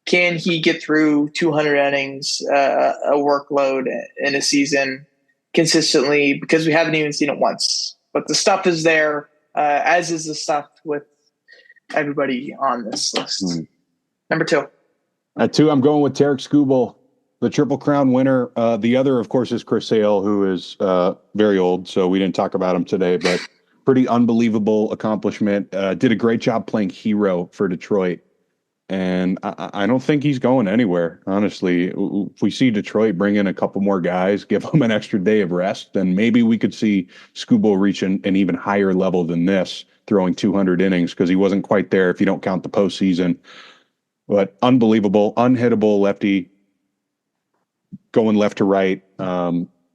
can he get through 200 innings, a workload in a season consistently? Because we haven't even seen it once. But the stuff is there, as is the stuff with everybody on this list. Number two. At two, I'm going with Tarek Skubal, the Triple Crown winner. The other, of course, is Chris Sale, who is very old, so we didn't talk about him today, but pretty unbelievable accomplishment. Did a great job playing hero for Detroit. And I don't think he's going anywhere, honestly. If we see Detroit bring in a couple more guys, give them an extra day of rest, then maybe we could see Skubal reach an even higher level than this, throwing 200 innings, because he wasn't quite there if you don't count the postseason. But unbelievable, unhittable lefty, going left to right.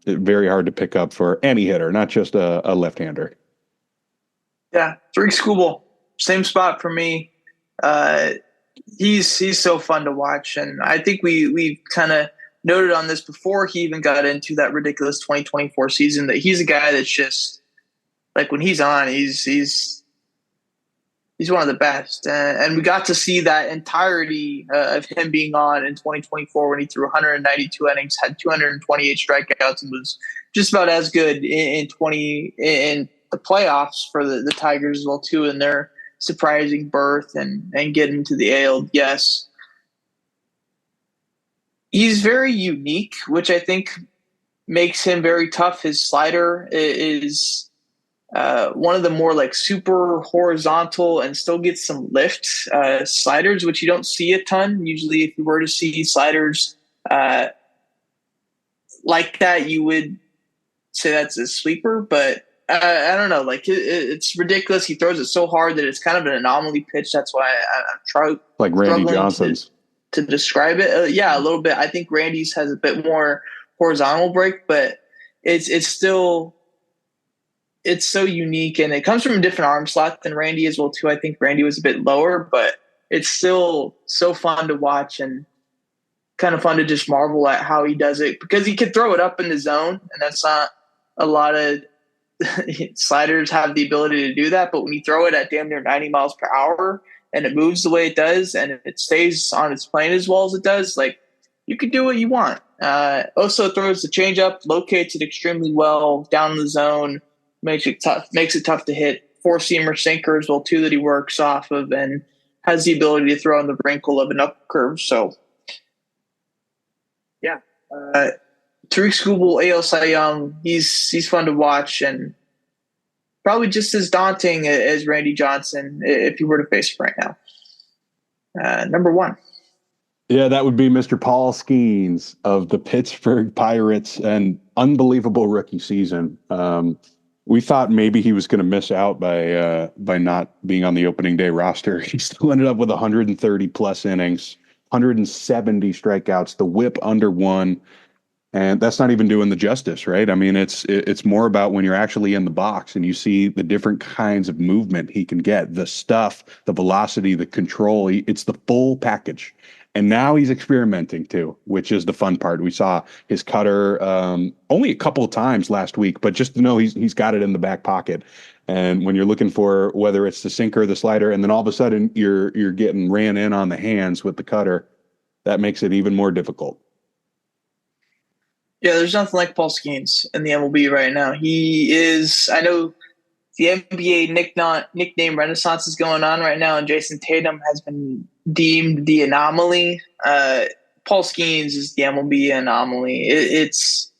Very hard to pick up for any hitter, not just a left-hander. Yeah, Tariq Skubal, same spot for me. He's so fun to watch, and I think we kind of noted on this before he even got into that ridiculous 2024 season that he's a guy that's just like when he's on, he's one of the best, and we got to see that entirety of him being on in 2024 when he threw 192 innings, had 228 strikeouts, and was just about as good in the playoffs for the Tigers as well too, in their surprising berth and getting to the AL. Yes, he's very unique, which I think makes him very tough. His slider is one of the more like super horizontal and still gets some lift sliders, which you don't see a ton. Usually if you were to see sliders like that, you would say that's a sweeper, but I don't know. Like it's ridiculous. He throws it so hard that it's kind of an anomaly pitch. That's why I'm trying like Randy Johnson's to describe it. Yeah, a little bit. I think Randy's has a bit more horizontal break, but it's still it's so unique, and it comes from a different arm slot than Randy as well too. I think Randy was a bit lower, but it's still so fun to watch and kind of fun to just marvel at how he does it, because he could throw it up in the zone, and that's not a lot of sliders have the ability to do that. But when you throw it at damn near 90 miles per hour and it moves the way it does and it stays on its plane as well as it does, like you could do what you want. Also throws the changeup, locates it extremely well down in the zone, makes it tough to hit. Four-seamer sinker as well too that he works off of, and has the ability to throw on the wrinkle of an up curve. So yeah, Tariq Skubal, AL Cy Young, he's fun to watch, and probably just as daunting as Randy Johnson if you were to face him right now. Number one. Yeah, that would be Mr. Paul Skeens of the Pittsburgh Pirates, an unbelievable rookie season. We thought maybe he was going to miss out by not being on the opening day roster. He still ended up with 130 plus innings, 170 strikeouts, the WHIP under one. And that's not even doing the justice, right? I mean, it's more about when you're actually in the box and you see the different kinds of movement he can get, the stuff, the velocity, the control. It's the full package. And now he's experimenting too, which is the fun part. We saw his cutter only a couple of times last week, but just to know he's got it in the back pocket. And when you're looking for whether it's the sinker or the slider, and then all of a sudden you're getting ran in on the hands with the cutter, that makes it even more difficult. Yeah, there's nothing like Paul Skeens in the MLB right now. He is, I know the NBA nickname renaissance is going on right now, and Jason Tatum has been deemed the anomaly. Paul Skeens is the MLB anomaly. It's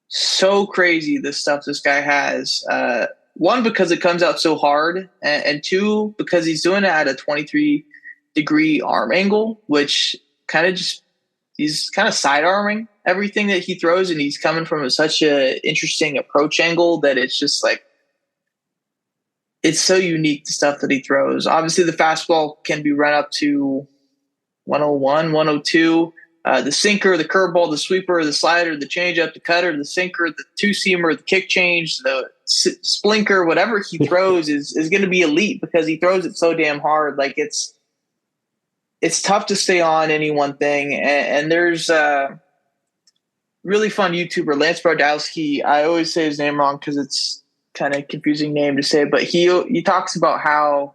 so crazy the stuff this guy has. One, because it comes out so hard, and two, because he's doing it at a 23-degree arm angle, which he's kind of side arming everything that he throws, and he's coming from such a interesting approach angle that it's just like, it's so unique, the stuff that he throws. Obviously, the fastball can be run up to 101, 102. The sinker, the curveball, the sweeper, the slider, the changeup, the cutter, the sinker, the two-seamer, the kick change, the splinker, whatever he throws is going to be elite because he throws it so damn hard. Like, it's tough to stay on any one thing. And there's really fun YouTuber, Lance Brodowski. I always say his name wrong because it's kind of confusing name to say, but he talks about how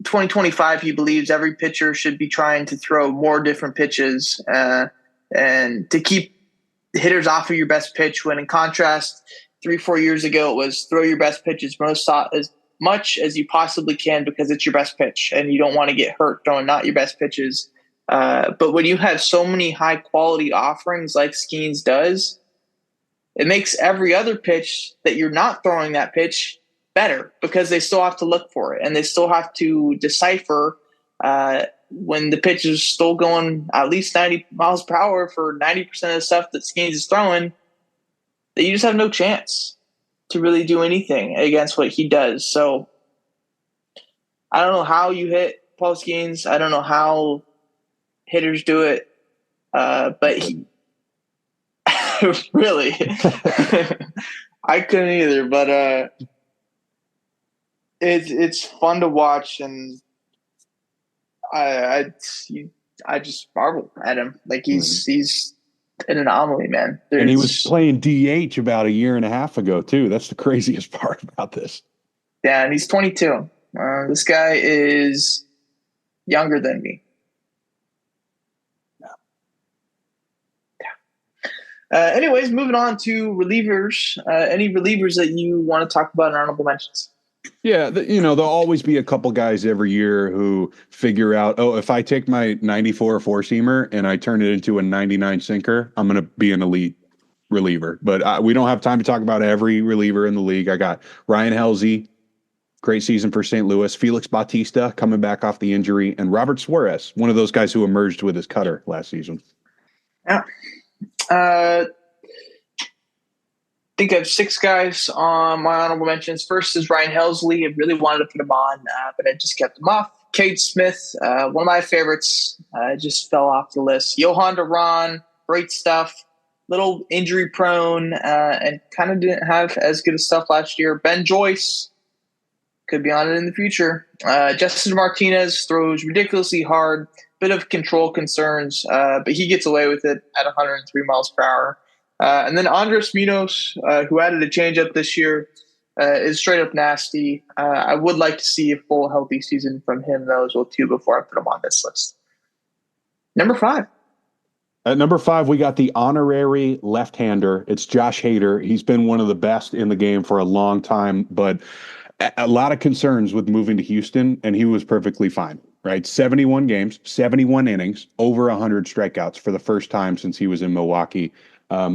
2025 he believes every pitcher should be trying to throw more different pitches and to keep hitters off of your best pitch, when in contrast 3-4 years ago it was throw your best pitch as much as you possibly can because it's your best pitch and you don't want to get hurt throwing not your best pitches. But when you have so many high quality offerings like Skeens does, it makes every other pitch that you're not throwing that pitch better because they still have to look for it and they still have to decipher when the pitch is still going at least 90 miles per hour for 90% of the stuff that Skeens is throwing, that you just have no chance to really do anything against what he does. So I don't know how you hit Paul Skeens. I don't know how hitters do it, but he really, I couldn't either. But it's fun to watch, and I just marvel at him. Like he's an anomaly, man. And he was playing DH about a year and a half ago too. That's the craziest part about this. Yeah, and he's 22. This guy is younger than me. Anyways, moving on to relievers. Any relievers that you want to talk about in honorable mentions? Yeah, there'll always be a couple guys every year who figure out, oh, if I take my 94 four-seamer and I turn it into a 99 sinker, I'm going to be an elite reliever. But we don't have time to talk about every reliever in the league. I got Ryan Helsley, great season for St. Louis. Felix Bautista coming back off the injury. And Robert Suarez, one of those guys who emerged with his cutter last season. Yeah. I think I have 6 guys on my honorable mentions. First is Ryan Helsley. I really wanted to put him on, but I just kept him off. Cade Smith, one of my favorites, just fell off the list. Johan Duran, great stuff. Little injury prone and kind of didn't have as good of stuff last year. Ben Joyce could be on it in the future. Justin Martinez throws ridiculously hard. Bit of control concerns, but he gets away with it at 103 miles per hour. And then Andres Munoz, who added a changeup this year, is straight up nasty. I would like to see a full healthy season from him, though, as well, too, before I put him on this list. Number 5. At number 5, we got the honorary left-hander. It's Josh Hader. He's been one of the best in the game for a long time, but a lot of concerns with moving to Houston, and he was perfectly fine. Right, 71 games, 71 innings, over 100 strikeouts for the first time since he was in Milwaukee.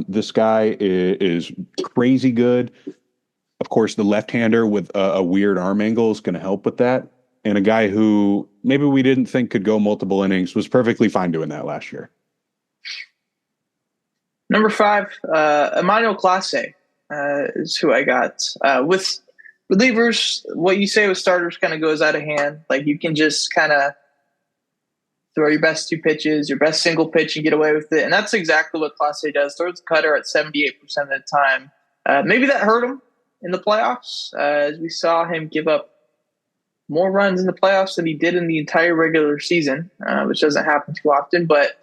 This guy is crazy good. Of course, the left-hander with a weird arm angle is going to help with that. And a guy who maybe we didn't think could go multiple innings was perfectly fine doing that last year. Number 5, Emmanuel Clase is who I got. With relievers, what you say with starters kind of goes out of hand. Like you can just kind of throw your best 2 pitches, your best single pitch, and get away with it. And that's exactly what Clase does. Throws the cutter at 78% of the time. Maybe that hurt him in the playoffs, as we saw him give up more runs in the playoffs than he did in the entire regular season, which doesn't happen too often. But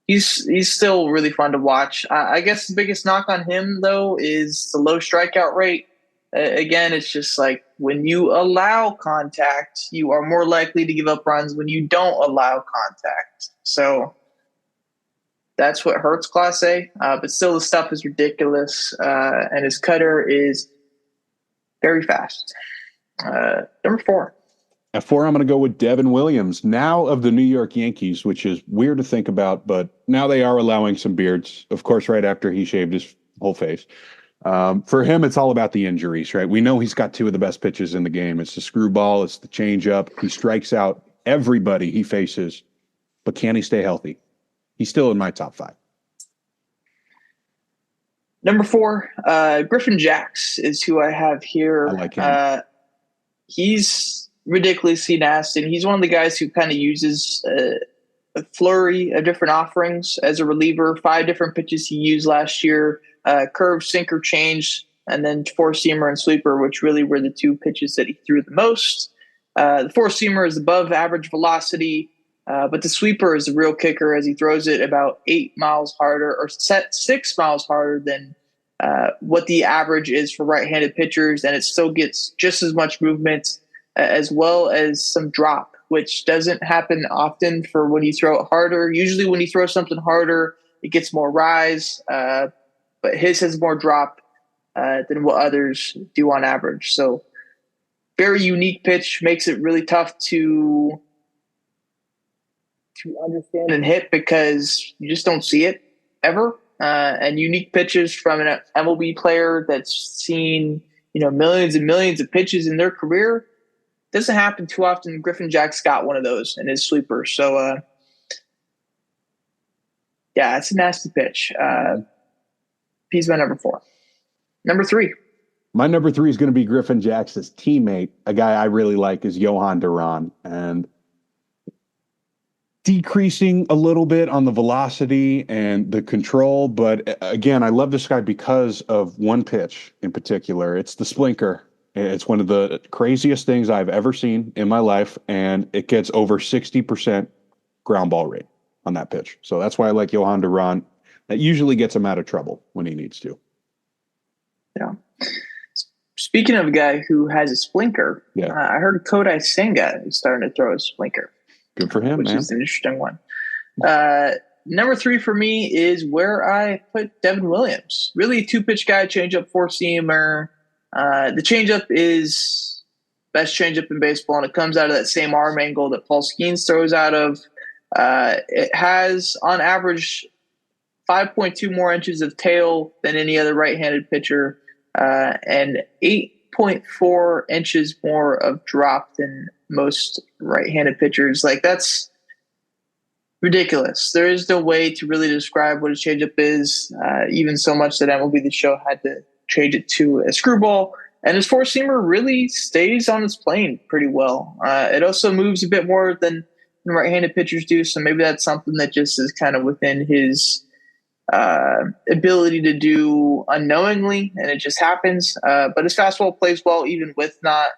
he's still really fun to watch. I guess the biggest knock on him, though, is the low strikeout rate. Again, it's just like when you allow contact, you are more likely to give up runs when you don't allow contact. So that's what hurts Class A. But still, the stuff is ridiculous, and his cutter is very fast. Number 4. At 4, I'm going to go with Devin Williams, now of the New York Yankees, which is weird to think about, but now they are allowing some beards, of course, right after he shaved his whole face. For him, it's all about the injuries, right? We know he's got 2 of the best pitches in the game. It's the screwball, it's the changeup. He strikes out everybody he faces, but can he stay healthy? He's still in my top 5. Number 4, Griffin Jax is who I have here. I like him. He's ridiculously nasty, and he's one of the guys who kind of uses a flurry of different offerings as a reliever. 5 different pitches he used last year: curve, sinker, change, and then 4-seamer and sweeper, which really were the 2 pitches that he threw the most. The 4-seamer is above average velocity, but the sweeper is the real kicker, as he throws it about 8 miles harder, or 6 miles harder than what the average is for right-handed pitchers, and it still gets just as much movement as well as some drop, which doesn't happen often for when you throw it harder. Usually when you throw something harder, it gets more rise, but his has more drop than what others do on average. So very unique pitch, makes it really tough to understand and hit because you just don't see it ever. And unique pitches from an MLB player that's seen, millions and millions of pitches in their career doesn't happen too often. Griffin Jax got one of those in his sweeper. So, yeah, it's a nasty pitch. He's my number 4. Number 3. My number 3 is going to be Griffin Jax's teammate. A guy I really like is Johan Duran, and decreasing a little bit on the velocity and the control. But again, I love this guy because of one pitch in particular. It's the splinker. It's one of the craziest things I've ever seen in my life, and it gets over 60% ground ball rate on that pitch. So that's why I like Johan Duran. That usually gets him out of trouble when he needs to. Yeah. Speaking of a guy who has a splinker, I heard Kodai Senga is starting to throw a splinker. Good for him, which man. is an interesting one. Number 3 for me is where I put Devin Williams. Really a 2-pitch guy, changeup, 4-seamer. The changeup is best changeup in baseball, and it comes out of that same arm angle that Paul Skeens throws out of. It has, on average, 5.2 more inches of tail than any other right-handed pitcher, and 8.4 inches more of drop than most right-handed pitchers. Like, that's ridiculous. There is no way to really describe what a changeup is, even so much that MLB The Show had to change it to a screwball. And his 4-seamer really stays on its plane pretty well. It also moves a bit more than right-handed pitchers do, so maybe that's something that just is kind of within his ability to do unknowingly, and it just happens. But his fastball plays well even with not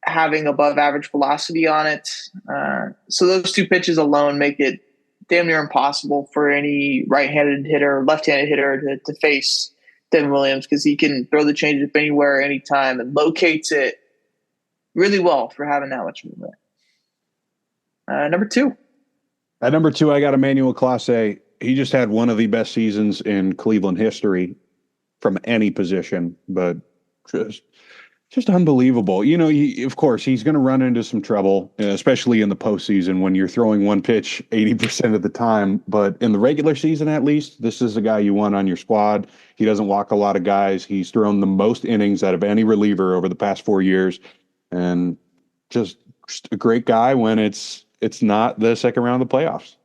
having above average velocity on it. So those 2 pitches alone make it damn near impossible for any right-handed hitter, left-handed hitter to face Devin Williams, because he can throw the changeup anywhere, anytime, and locates it really well for having that much movement. Number 2. At number 2, I got Emmanuel Clase. He just had one of the best seasons in Cleveland history from any position, but just Just unbelievable. Of course, he's going to run into some trouble, especially in the postseason when you're throwing one pitch 80% of the time. But in the regular season, at least, this is a guy you want on your squad. He doesn't walk a lot of guys. He's thrown the most innings out of any reliever over the past 4 years, and just a great guy when it's not the second round of the playoffs.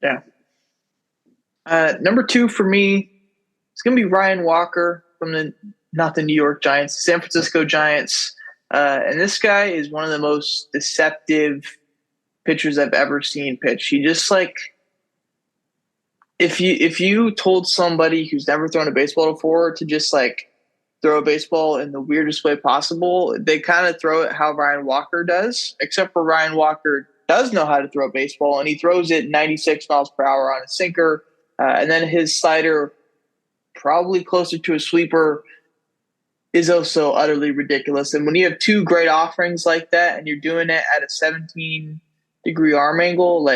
Yeah. Number two for me, it's going to be Ryan Walker from not the New York Giants, San Francisco Giants. And this guy is one of the most deceptive pitchers I've ever seen pitch. He just if you told somebody who's never thrown a baseball before to just throw a baseball in the weirdest way possible, they kind of throw it how Ryan Walker does, except for Ryan Walker does know how to throw a baseball, and he throws it 96 miles per hour on a sinker. And then his slider, probably closer to a sweeper, is also utterly ridiculous. And when you have two great offerings like that and you're doing it at a 17-degree arm angle,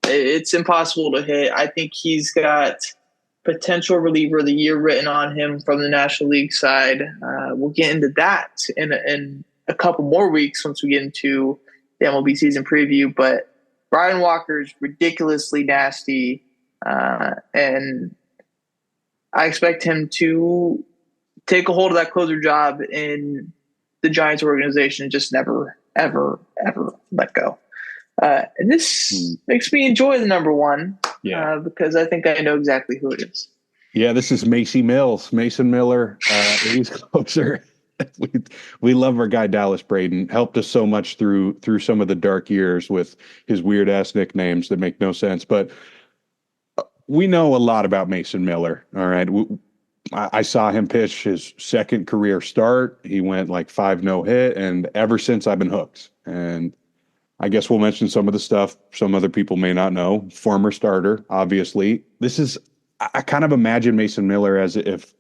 it's impossible to hit. I think he's got potential reliever of the year written on him from the National League side. We'll get into that in a couple more weeks once we get into the MLB season preview. But Brian Walker's ridiculously nasty, and I expect him to take a hold of that closer job in the Giants organization and just never, ever, ever let go. And this makes me enjoy the number one, because I think I know exactly who it is. Yeah, this is Mason Miller. He's closer. We love our guy Dallas Braden. Helped us so much through some of the dark years with his weird ass nicknames that make no sense. But we know a lot about Mason Miller. All right, I saw him pitch his second career start. He went 5 no-hit, and ever since I've been hooked. And I guess we'll mention some of the stuff some other people may not know. Former starter, obviously. I kind of imagine Mason Miller as if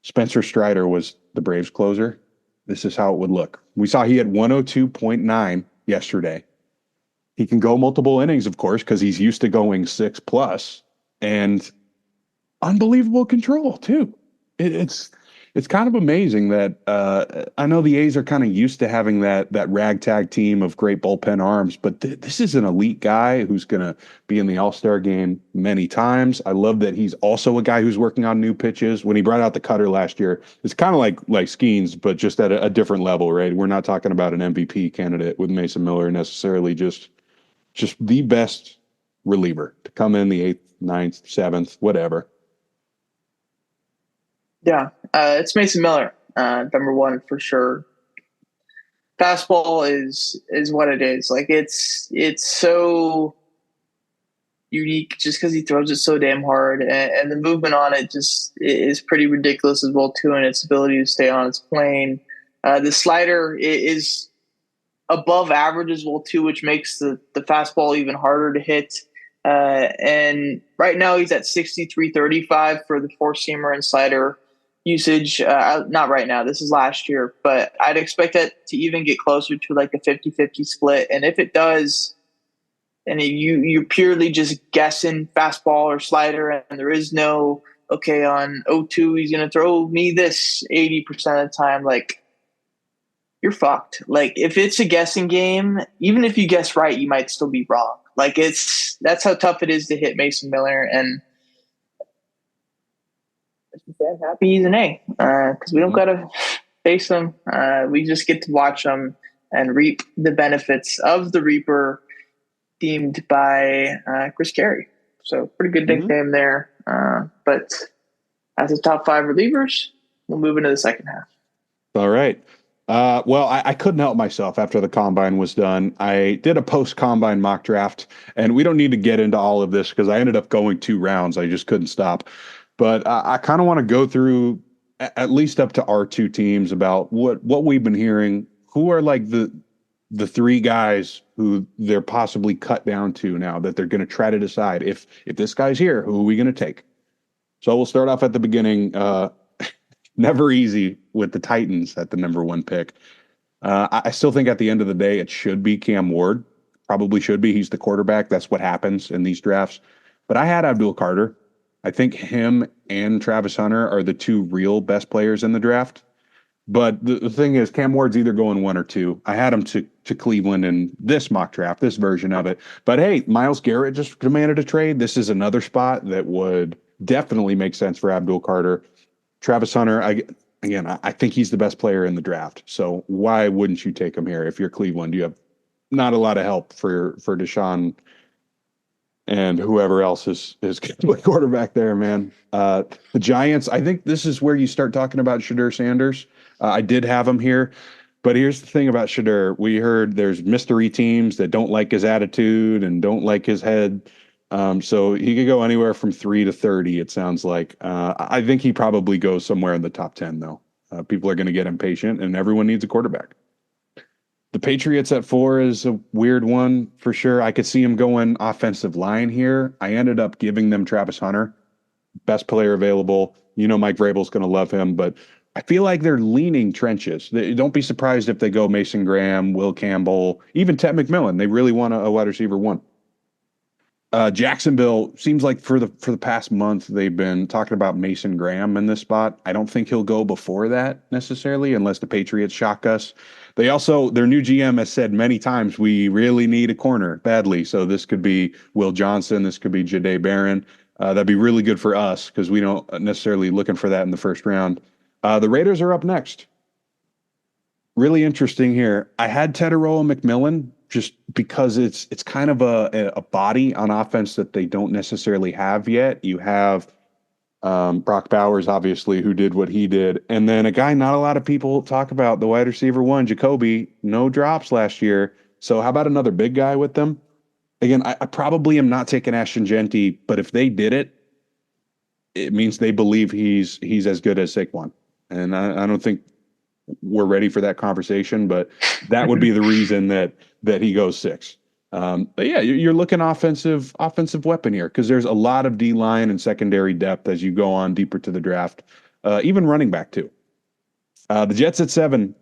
Spencer Strider was the Braves closer. This is how it would look. We saw he had 102.9 yesterday. He can go multiple innings, of course, because he's used to going 6+, and unbelievable control too. It's kind of amazing that I know the A's are kind of used to having that ragtag team of great bullpen arms, but this is an elite guy who's going to be in the All-Star game many times. I love that he's also a guy who's working on new pitches. When he brought out the cutter last year, it's kind of like Skeens, but just at a different level, right? We're not talking about an MVP candidate with Mason Miller necessarily, just the best reliever to come in the 8th, 9th, 7th, whatever. Yeah, it's Mason Miller, number one for sure. Fastball is what it is. It's so unique just because he throws it so damn hard, and the movement on it just is pretty ridiculous as well too, and its ability to stay on its plane. The slider is above average as well too, which makes the fastball even harder to hit. And right now he's at 63-35 for the four-seamer and slider usage. Not right now, this is last year, but I'd expect that to even get closer to a 50-50 split. And if it does, and you're purely just guessing fastball or slider, and there is no, okay, on 0-2, he's going to throw me this 80% of the time, you're fucked. If it's a guessing game, even if you guess right, you might still be wrong. That's how tough it is to hit Mason Miller, and I'm happy he's an A, because we don't got to face him. We just get to watch him and reap the benefits of the Reaper, themed by Chris Carey. So pretty good nickname there. But as a top 5 relievers, we'll move into the second half. All right. Well, I couldn't help myself after the combine was done. I did a post-combine mock draft, and we don't need to get into all of this because I ended up going 2 rounds. I just couldn't stop. But I kind of want to go through at least up to our 2 teams about what we've been hearing. Who are the 3 guys who they're possibly cut down to now that they're going to try to decide if this guy's here, who are we going to take? So we'll start off at the beginning. Never easy with the Titans at the number 1 pick. I still think at the end of the day, it should be Cam Ward. Probably should be. He's the quarterback. That's what happens in these drafts. But I had Abdul Carter. I think him and Travis Hunter are the 2 real best players in the draft. But the thing is, Cam Ward's either going one or two. I had him to Cleveland in this mock draft, this version of it. But hey, Miles Garrett just demanded a trade. This is another spot that would definitely make sense for Abdul Carter. Travis Hunter, I think he's the best player in the draft. So why wouldn't you take him here if you're Cleveland? You have not a lot of help for Deshaun and whoever else is quarterback there, man. The Giants, I think this is where you start talking about Shadur Sanders. I did have him here, but here's the thing about Shadur. We heard there's mystery teams that don't like his attitude and don't like his head. So he could go anywhere from 3 to 30, it sounds like. I think he probably goes somewhere in the top 10, though. People are going to get impatient, and everyone needs a quarterback. The Patriots at 4 is a weird one for sure. I could see him going offensive line here. I ended up giving them Travis Hunter, best player available. You know, Mike Vrabel's going to love him, but I feel like they're leaning trenches. Don't be surprised if they go Mason Graham, Will Campbell, even Ted McMillan. They really want a wide receiver one. Jacksonville seems like for the past month they've been talking about Mason Graham in this spot. I don't think he'll go before that necessarily, unless the Patriots shock us. They also their new GM has said many times we really need a corner badly. So this could be Will Johnson, this could be Jahdae Barron. That'd be really good for us because we don't necessarily looking for that in the first round. The Raiders are up next. Really interesting here. I had Tedero McMillan just because it's kind of a body on offense that they don't necessarily have yet. You have Brock Bowers, obviously, who did what he did. And then a guy not a lot of people talk about, the wide receiver one, Jacoby, no drops last year. So how about another big guy with them? Again, I probably am not taking Ashton Genty, but if they did it, it means they believe he's as good as Saquon. And I don't think we're ready for that conversation, but that would be the reason that he goes 6. But yeah, you're looking offensive weapon here because there's a lot of D line and secondary depth as you go on deeper to the draft, even running back too. The Jets at 7,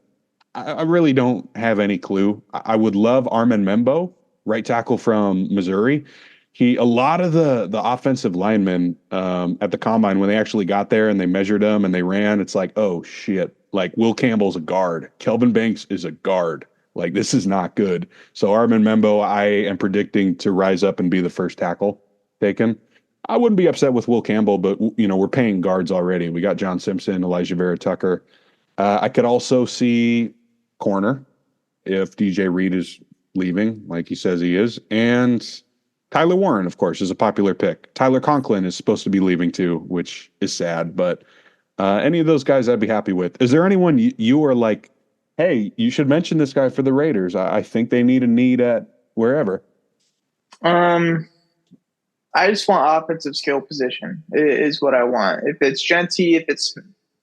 I really don't have any clue. I would love Armin Membo, right tackle from Missouri. A lot of the offensive linemen at the combine, when they actually got there and they measured them and they ran, it's like, oh shit, like Will Campbell's a guard. Kelvin Banks is a guard. Like this is not good. So Armin Membo, I am predicting to rise up and be the first tackle taken. I wouldn't be upset with Will Campbell, but we're paying guards already. We got John Simpson, Elijah Vera Tucker. I could also see corner if DJ Reed is leaving, like he says he is, and Tyler Warren, of course, is a popular pick. Tyler Conklin is supposed to be leaving too, which is sad, but any of those guys I'd be happy with. Is there anyone you are like, hey, you should mention this guy for the Raiders? I think they need a need at wherever. I just want offensive skill position is what I want. If it's Genty, if it's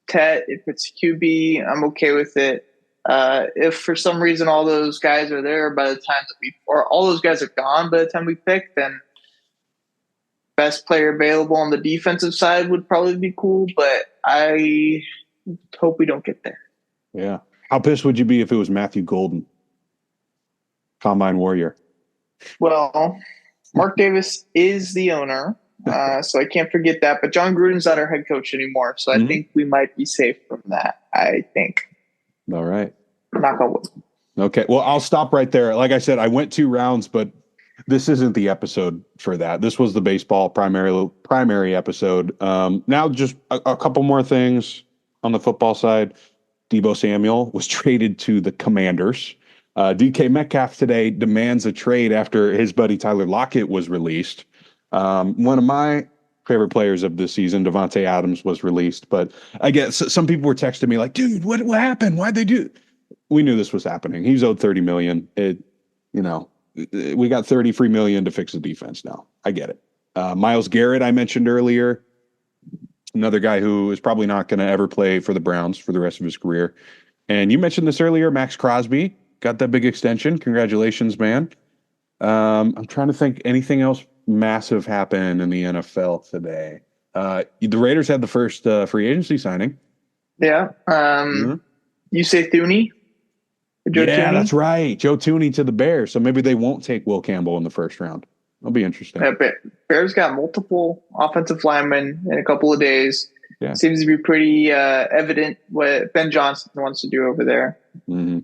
Tet, if it's QB, I'm okay with it. If for some reason all those guys are there by the time or all those guys are gone by the time we pick, then best player available on the defensive side would probably be cool, but I hope we don't get there. Yeah. How pissed would you be if it was Matthew Golden, Combine Warrior? Well, Mark Davis is the owner, so I can't forget that. But John Gruden's not our head coach anymore, so I think we might be safe from that, I think. All right. Knock on wood. Okay. Well, I'll stop right there. Like I said, I went 2 rounds, but this isn't the episode for that. This was the baseball primary episode. Now just a couple more things on the football side. Deebo Samuel was traded to the Commanders. DK Metcalf today demands a trade after his buddy Tyler Lockett was released. One of my favorite players of this season, Devontae Adams, was released. But I guess some people were texting me like, dude, what happened? Why'd they do it? We knew this was happening. He's owed $30 million. We got $33 million to fix the defense now. I get it. Myles Garrett, I mentioned earlier, another guy who is probably not going to ever play for the Browns for the rest of his career. And you mentioned this earlier, Max Crosby got that big extension. Congratulations, man. I'm trying to think anything else massive happened in the NFL today. The Raiders had the first free agency signing. Yeah. You say Thuney? Joe Thuney? That's right. Joe Thuney to the Bears. So maybe they won't take Will Campbell in the first round. That'll be interesting. Bears got multiple offensive linemen in a couple of days. seems to be pretty evident what Ben Johnson wants to do over there. Mm-hmm.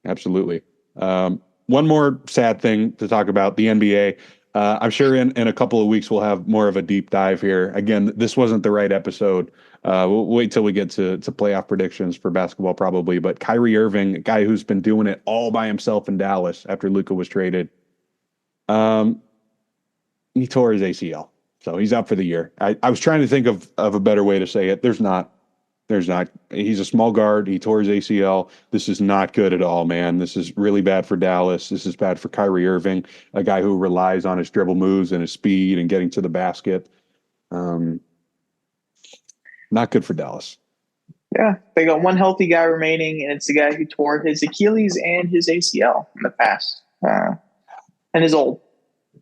Absolutely. One more sad thing to talk about, the NBA. I'm sure in a couple of weeks we'll have more of a deep dive here. Again, this wasn't the right episode. We'll wait till we get to playoff predictions for basketball probably. But Kyrie Irving, a guy who's been doing it all by himself in Dallas after Luka was traded, he tore his ACL. So he's out for the year. I was trying to think of a better way to say it. There's not. There's not. He's a small guard. He tore his ACL. This is not good at all, man. This is really bad for Dallas. This is bad for Kyrie Irving, a guy who relies on his dribble moves and his speed and getting to the basket. Not good for Dallas. Yeah, they got one healthy guy remaining, and it's the guy who tore his Achilles and his ACL in the past, and is old.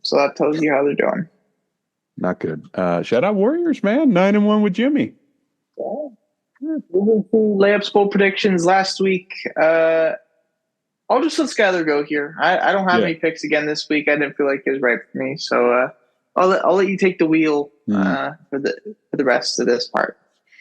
So that tells you how they're doing. Not good. Shout out Warriors, man. 9-1 with Jimmy. Yeah. Moving to layups bowl predictions last week. I'll just let Skyler go here. I don't have any picks again this week. I didn't feel like it was right for me, so I'll let you take the wheel for the rest of this part.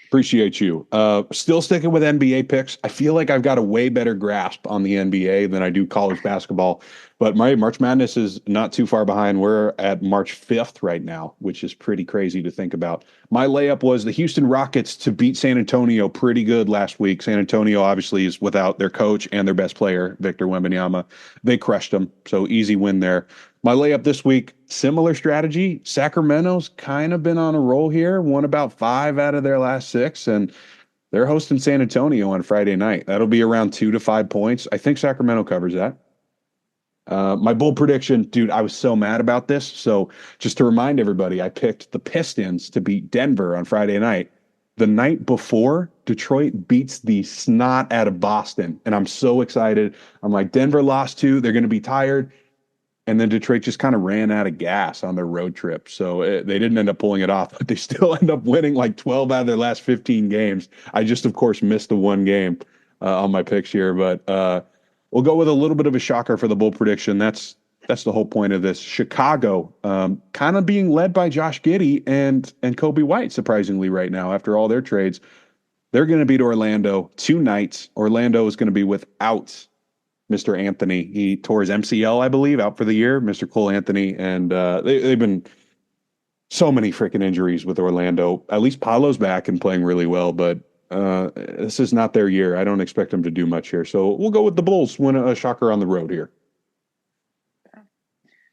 Appreciate you. Still sticking with NBA picks. I feel like I've got a way better grasp on the NBA than I do college basketball. But my March Madness is not too far behind. We're at March 5th right now, which is pretty crazy to think about. My layup was the Houston Rockets to beat San Antonio pretty good last week. San Antonio obviously is without their coach and their best player, Victor Wembanyama. They crushed them, so easy win there. My layup this week, similar strategy. Sacramento's kind of been on a roll here, won about 5 out of their last 6, and they're hosting San Antonio on Friday night. That'll be around 2 to 5 points. I think Sacramento covers that. My bold prediction, dude, I was so mad about this. So just to remind everybody, I picked the Pistons to beat Denver on Friday night. The night before, Detroit beats the snot out of Boston, and I'm so excited. I'm like, Denver lost 2. They're going to be tired. And then Detroit just kind of ran out of gas on their road trip. So they didn't end up pulling it off, but they still end up winning like 12 out of their last 15 games. I just, of course, missed the one game on my picks here, but we'll go with a little bit of a shocker for the bold prediction. That's the whole point of this. Chicago kind of being led by Josh Giddey and Kobe White, surprisingly, right now after all their trades. They're going to beat Orlando 2 nights. Orlando is going to be without Mr. Anthony. He tore his MCL, I believe, out for the year, Mr. Cole Anthony. And they've been so many freaking injuries with Orlando. At least Paolo's back and playing really well, but this is not their year. I don't expect them to do much here. So we'll go with the Bulls, win a shocker on the road here.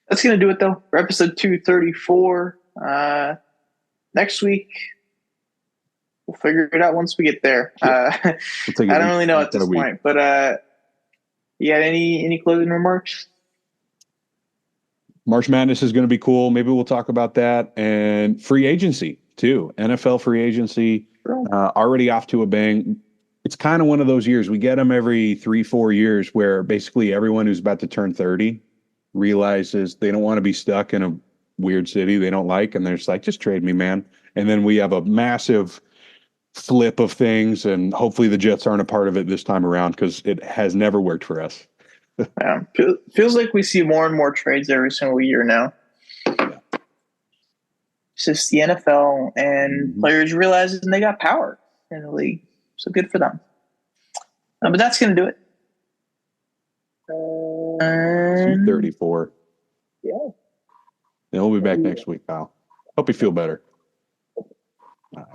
That's going to do it, though, for episode 234. Next week, we'll figure it out once we get there. I don't really know at this point, but you got any closing remarks? March Madness is going to be cool. Maybe we'll talk about that. And free agency, too. NFL free agency, already off to a bang. It's kind of one of those years. We get them every 3-4 years where basically everyone who's about to turn 30 realizes they don't want to be stuck in a weird city they don't like. And they're just like, just trade me, man. And then we have a massive flip of things, and hopefully the Jets aren't a part of it this time around because it has never worked for us. Yeah, feels like we see more and more trades every single year now. Yeah. It's just the NFL and players realizing they got power in the league, so good for them. But that's going to do it. 234. Yeah. And we'll be back next week, pal. Hope you feel better. All right.